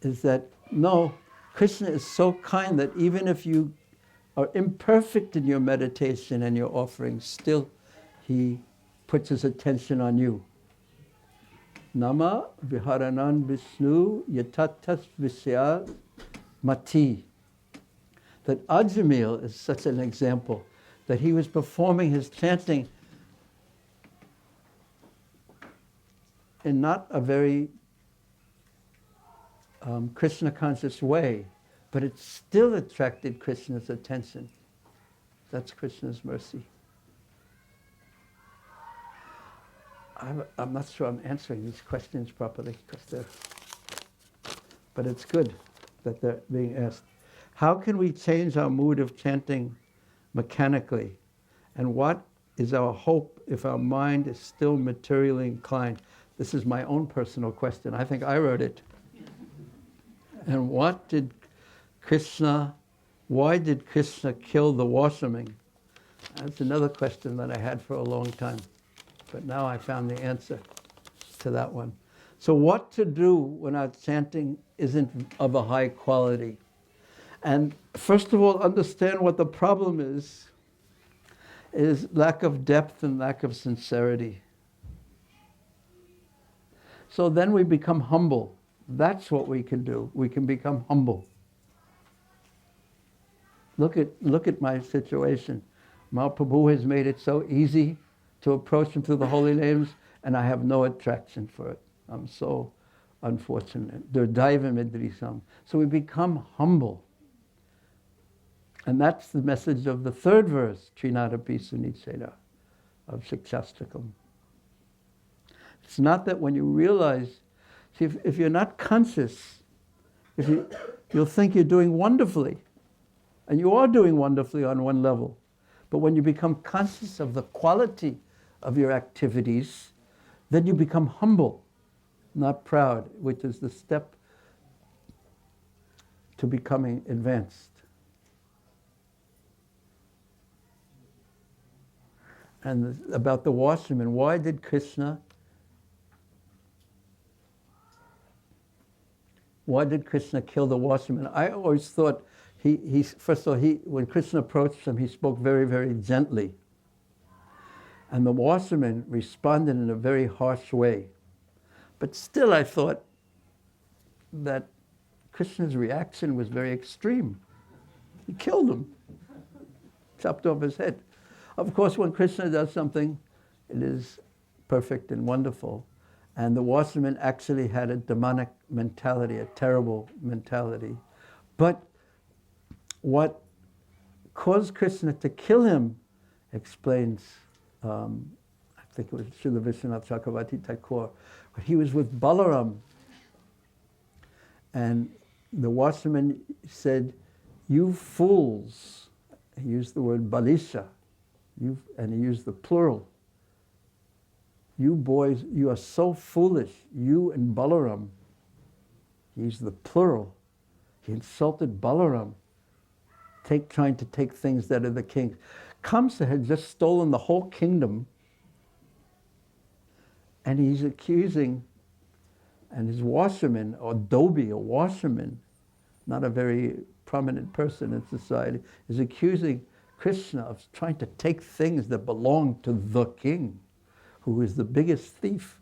is that no, Krishna is so kind that even if you are imperfect in your meditation and your offerings, still he puts his attention on you. Nama viharanan Vishnu yatatas visya mati. That Ajamil is such an example, that he was performing his chanting in not a very Krishna conscious way, but it still attracted Krishna's attention. That's Krishna's mercy. I'm not sure I'm answering these questions properly, but it's good that they're being asked. How can we change our mood of chanting mechanically? And what is our hope if our mind is still materially inclined? This is my own personal question. I think I wrote it. And why did Krishna kill the washerman? That's another question that I had for a long time. But now I found the answer to that one. So what to do when our chanting isn't of a high quality? And first of all, understand what the problem is lack of depth and lack of sincerity. So then we become humble. That's what we can do. We can become humble. Look at my situation. Mahaprabhu has made it so easy to approach him through the holy names, and I have no attraction for it. I'm so unfortunate. Durdaiva midrisam. So we become humble. And that's the message of the third verse, Trinadapi Suniceda, of Shikshastakam. It's not that when you realize, see, if you're not conscious, you'll think you're doing wonderfully. And you are doing wonderfully on one level. But when you become conscious of the quality of your activities, then you become humble, not proud, which is the step to becoming advanced. And about the washerman, why did Krishna kill the washerman? I always thought first of all, when Krishna approached him, he spoke very, very gently. And the washerman responded in a very harsh way. But still I thought that Krishna's reaction was very extreme. He killed him, chopped off his head. Of course, when Krishna does something, it is perfect and wonderful. And the washerman actually had a demonic mentality, a terrible mentality. But what caused Krishna to kill him explains, I think it was Srila Vishwanath Chakravarti Thakur, but he was with Balaram. And the washerman said, "You fools," he used the word balisha, and he used the plural. "You boys, you are so foolish, you and Balaram." He used the plural. He insulted Balaram, trying to take things that are the king's. Kaṁsa had just stolen the whole kingdom, and he's accusing, and his washerman, or Dobi, a washerman, not a very prominent person in society, is accusing Krishna of trying to take things that belong to the king, who is the biggest thief,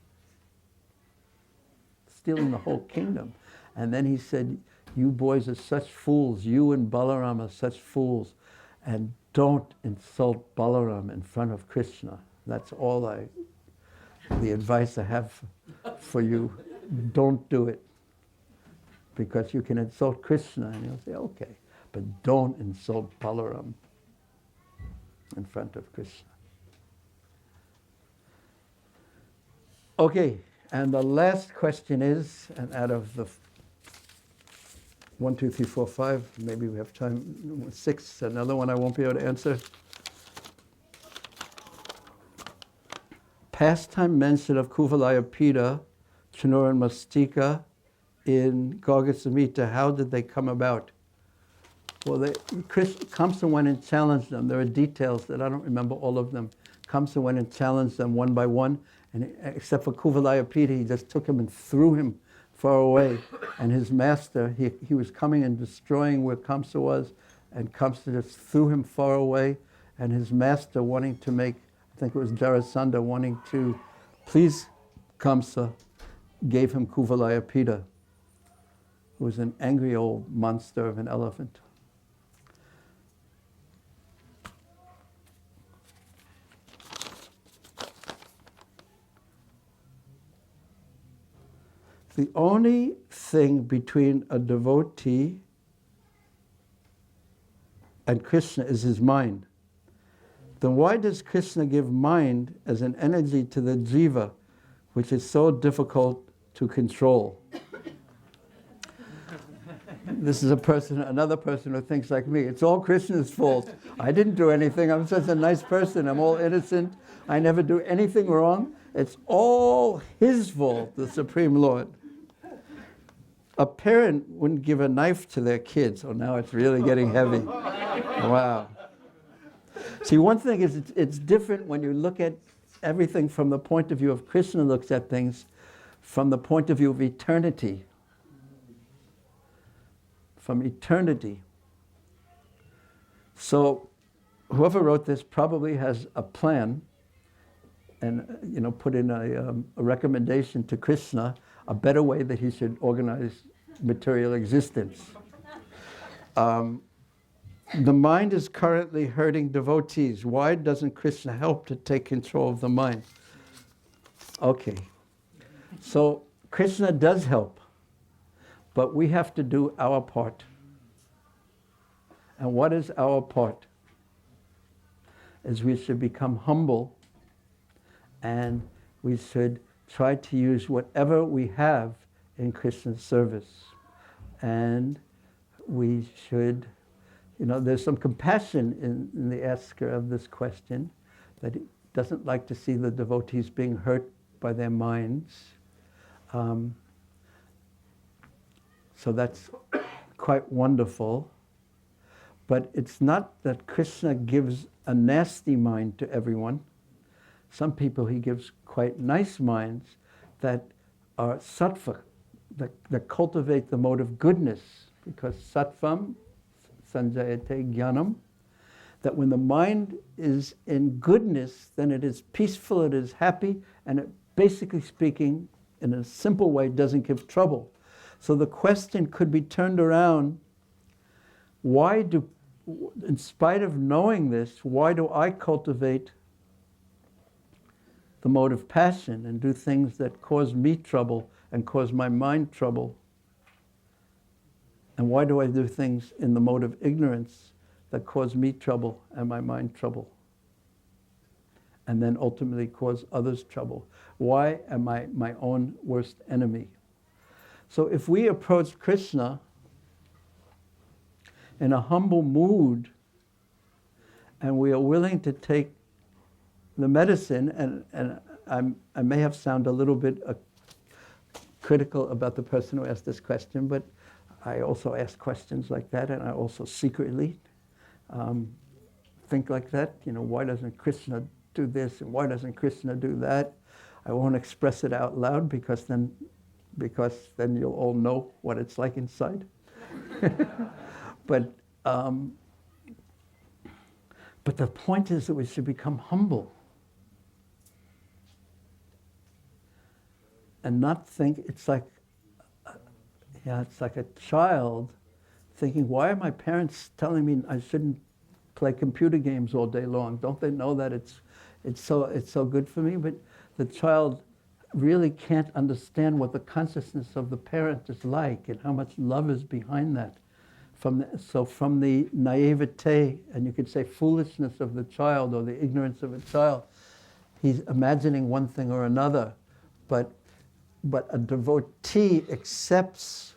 stealing the whole kingdom. And then he said, you boys are such fools, you and Balaram are such fools, and don't insult Balaram in front of Krishna. That's all the advice I have for you. Don't do it. Because you can insult Krishna, and he'll say, okay, but don't insult Balaram in front of Krishna. Okay, and the last question is, and out of the 1, 2, 3, 4, 5, maybe we have time, 6, another one I won't be able to answer. Pastime mention of Kuvalaya Pita, Chanur and Mastika in Gargasamhita, how did they come about? Well, Kaṁsa went and challenged them. There are details that I don't remember all of them. Kaṁsa went and challenged them one by one, and except for Kuvalaya Pita, he just took him and threw him far away. And his master, he was coming and destroying where Kaṁsa was, and Kaṁsa just threw him far away. And his master, wanting to make, I think it was Jarasandha, wanting to please Kaṁsa, gave him Kuvalaya Pita, who was an angry old monster of an elephant. The only thing between a devotee and Krishna is his mind. Then why does Krishna give mind as an energy to the jiva, which is so difficult to control? This is another person who thinks like me. It's all Krishna's fault. I didn't do anything. I'm such a nice person. I'm all innocent. I never do anything wrong. It's all his fault, the Supreme Lord. A parent wouldn't give a knife to their kids. Oh, now it's really getting heavy. Wow. See, one thing is it's different when you look at everything from the point of view of Krishna looks at things from the point of view of eternity. From eternity. So whoever wrote this probably has a plan and put in a recommendation to Krishna, a better way that he should organize material existence. The mind is currently hurting devotees. Why doesn't Krishna help to take control of the mind? Okay, so Krishna does help, but we have to do our part. And what is our part? Is we should become humble, and we should try to use whatever we have in Krishna's service. And we should, there's some compassion in the asker of this question, that he doesn't like to see the devotees being hurt by their minds. So that's quite wonderful. But it's not that Krishna gives a nasty mind to everyone. Some people he gives quite nice minds that are sattva, that cultivate the mode of goodness, because sattvam sanjayate jnanam, that when the mind is in goodness, then it is peaceful, it is happy, and it, basically speaking, in a simple way, doesn't give trouble. So the question could be turned around, in spite of knowing this, why do I cultivate the mode of passion and do things that cause me trouble and cause my mind trouble? And why do I do things in the mode of ignorance that cause me trouble and my mind trouble? And then ultimately cause others trouble. Why am I my own worst enemy? So if we approach Krishna in a humble mood, and we are willing to take the medicine, and I may have sounded a little bit critical about the person who asked this question, but I also ask questions like that, and I also secretly think like that. Why doesn't Krishna do this, and why doesn't Krishna do that? I won't express it out loud because then you'll all know what it's like inside. But the point is that we should become humble and not think it's like Yeah, it's like a child thinking, why are my parents telling me I shouldn't play computer games all day long? Don't they know that it's so good for me? But the child really can't understand what the consciousness of the parent is like and how much love is behind that. From the naivete, and you could say foolishness of the child or the ignorance of a child, he's imagining one thing or another. But a devotee accepts,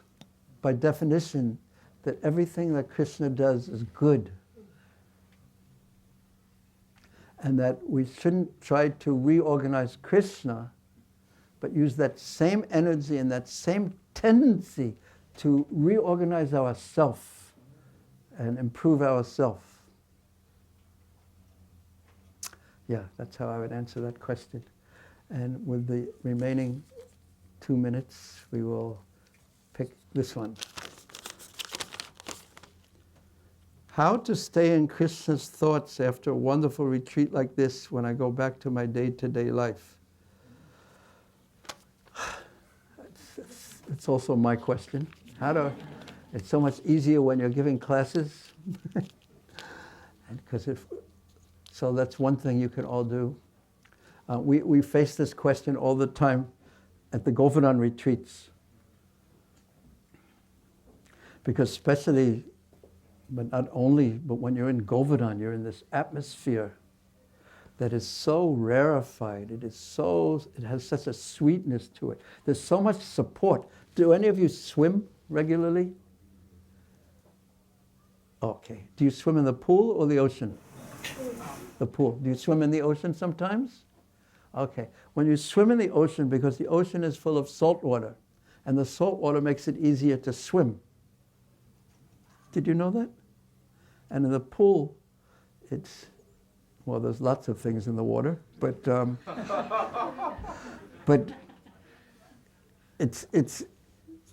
by definition, that everything that Krishna does is good. And that we shouldn't try to reorganize Krishna, but use that same energy and that same tendency to reorganize ourself and improve ourself. Yeah, that's how I would answer that question. And with the remaining 2 minutes, we will pick this one. How to stay in Krishna's thoughts after a wonderful retreat like this when I go back to my day-to-day life? It's also my question. It's so much easier when you're giving classes. So that's one thing you can all do. We face this question all the time at the Govardhan retreats. Because especially, but not only, but when you're in Govardhan, you're in this atmosphere that is so rarefied. It has such a sweetness to it. There's so much support. Do any of you swim regularly? Okay. Do you swim in the pool or the ocean? The pool. Do you swim in the ocean sometimes? Okay. When you swim in the ocean, because the ocean is full of salt water, and the salt water makes it easier to swim. Did you know that? And in the pool, there's lots of things in the water, but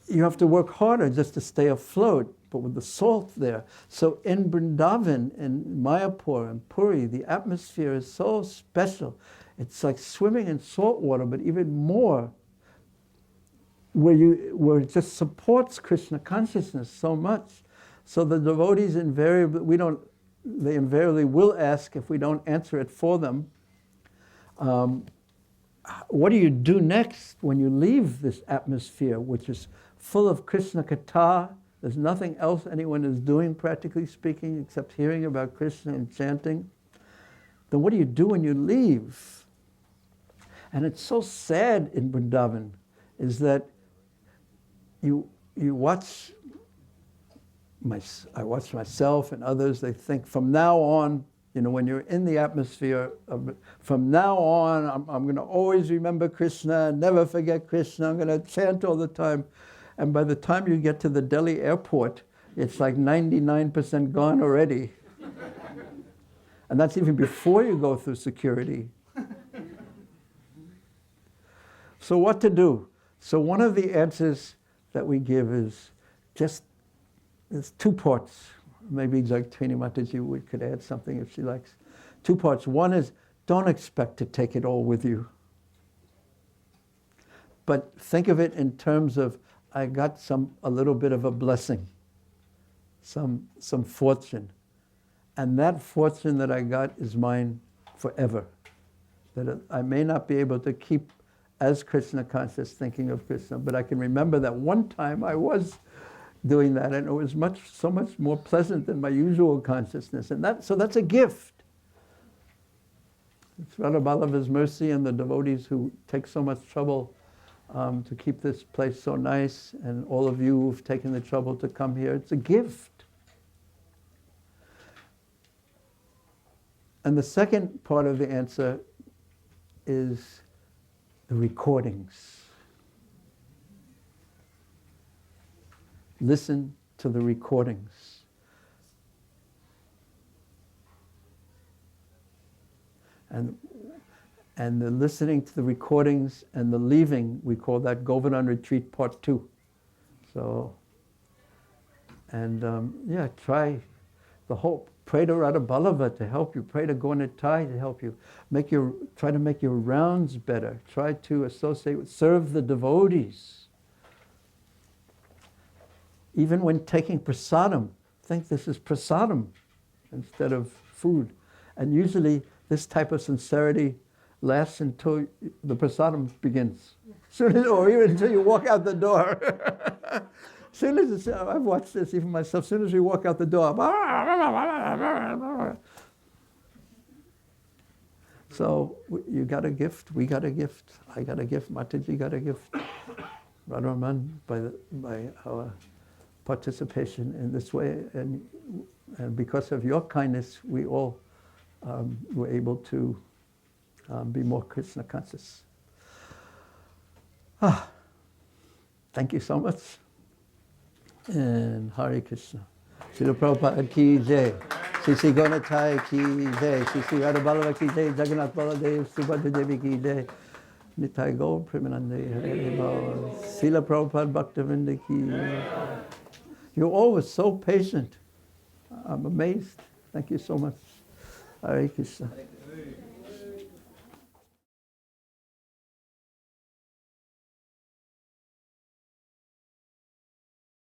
you have to work harder just to stay afloat, but with the salt there. So in Vrindavan, in Mayapur and Puri, the atmosphere is so special. It's like swimming in salt water, but even more, where it just supports Krishna consciousness so much. So the devotees they invariably will ask if we don't answer it for them. What do you do next when you leave this atmosphere, which is full of Krishna Katha? There's nothing else anyone is doing, practically speaking, except hearing about Krishna and chanting. Then what do you do when you leave? And it's so sad in Vrindavan, is that you watch. I watch myself and others, they think from now on, when you're in the atmosphere, from now on, I'm going to always remember Krishna, never forget Krishna, I'm going to chant all the time. And by the time you get to the Delhi airport, it's like 99% gone already. And that's even before you go through security. So what to do? So one of the answers that we give is there's 2 parts. Maybe Jagattarini Mataji could add something if she likes. 2 parts. One is, don't expect to take it all with you. But think of it in terms of, I got a little bit of a blessing, some fortune. And that fortune that I got is mine forever. That I may not be able to keep as Krishna conscious thinking of Krishna, but I can remember that one time I was doing that, and it was so much more pleasant than my usual consciousness. And so that's a gift. It's Radha Ballabha's mercy and the devotees who take so much trouble to keep this place so nice, and all of you who've taken the trouble to come here. It's a gift. And the second part of the answer is the recordings. Listen to the recordings. And the listening to the recordings and the leaving, we call that Govardhan Retreat Part 2. So, and try the whole, pray to Radha Ballabha to help you, pray to Gaurnitai to help you, try to make your rounds better, try to associate serve the devotees. even when taking prasadam, think this is prasadam instead of food. And usually this type of sincerity lasts until the prasadam begins. Soon as, or even until you walk out the door. Soon as it's, I've watched this even myself, soon as we walk out the door, so you got a gift, we got a gift, I got a gift, Mataji got a gift. Radharaman, by our participation in this way, and because of your kindness, we all were able to be more Krishna conscious. Thank you so much. And Hare Krishna. Srila Prabhupada ki jai. Sri Gauratai ki jai. Sri Radha Ballava ki jai. Jagannath Baladev, Subhadra Devi ki jai. Nitai Gaur Premanande Hare Bhava. Srila Prabhupada Bhaktivedanta ki jai. You all were so patient. I'm amazed. Thank you so much. Hare Krishna.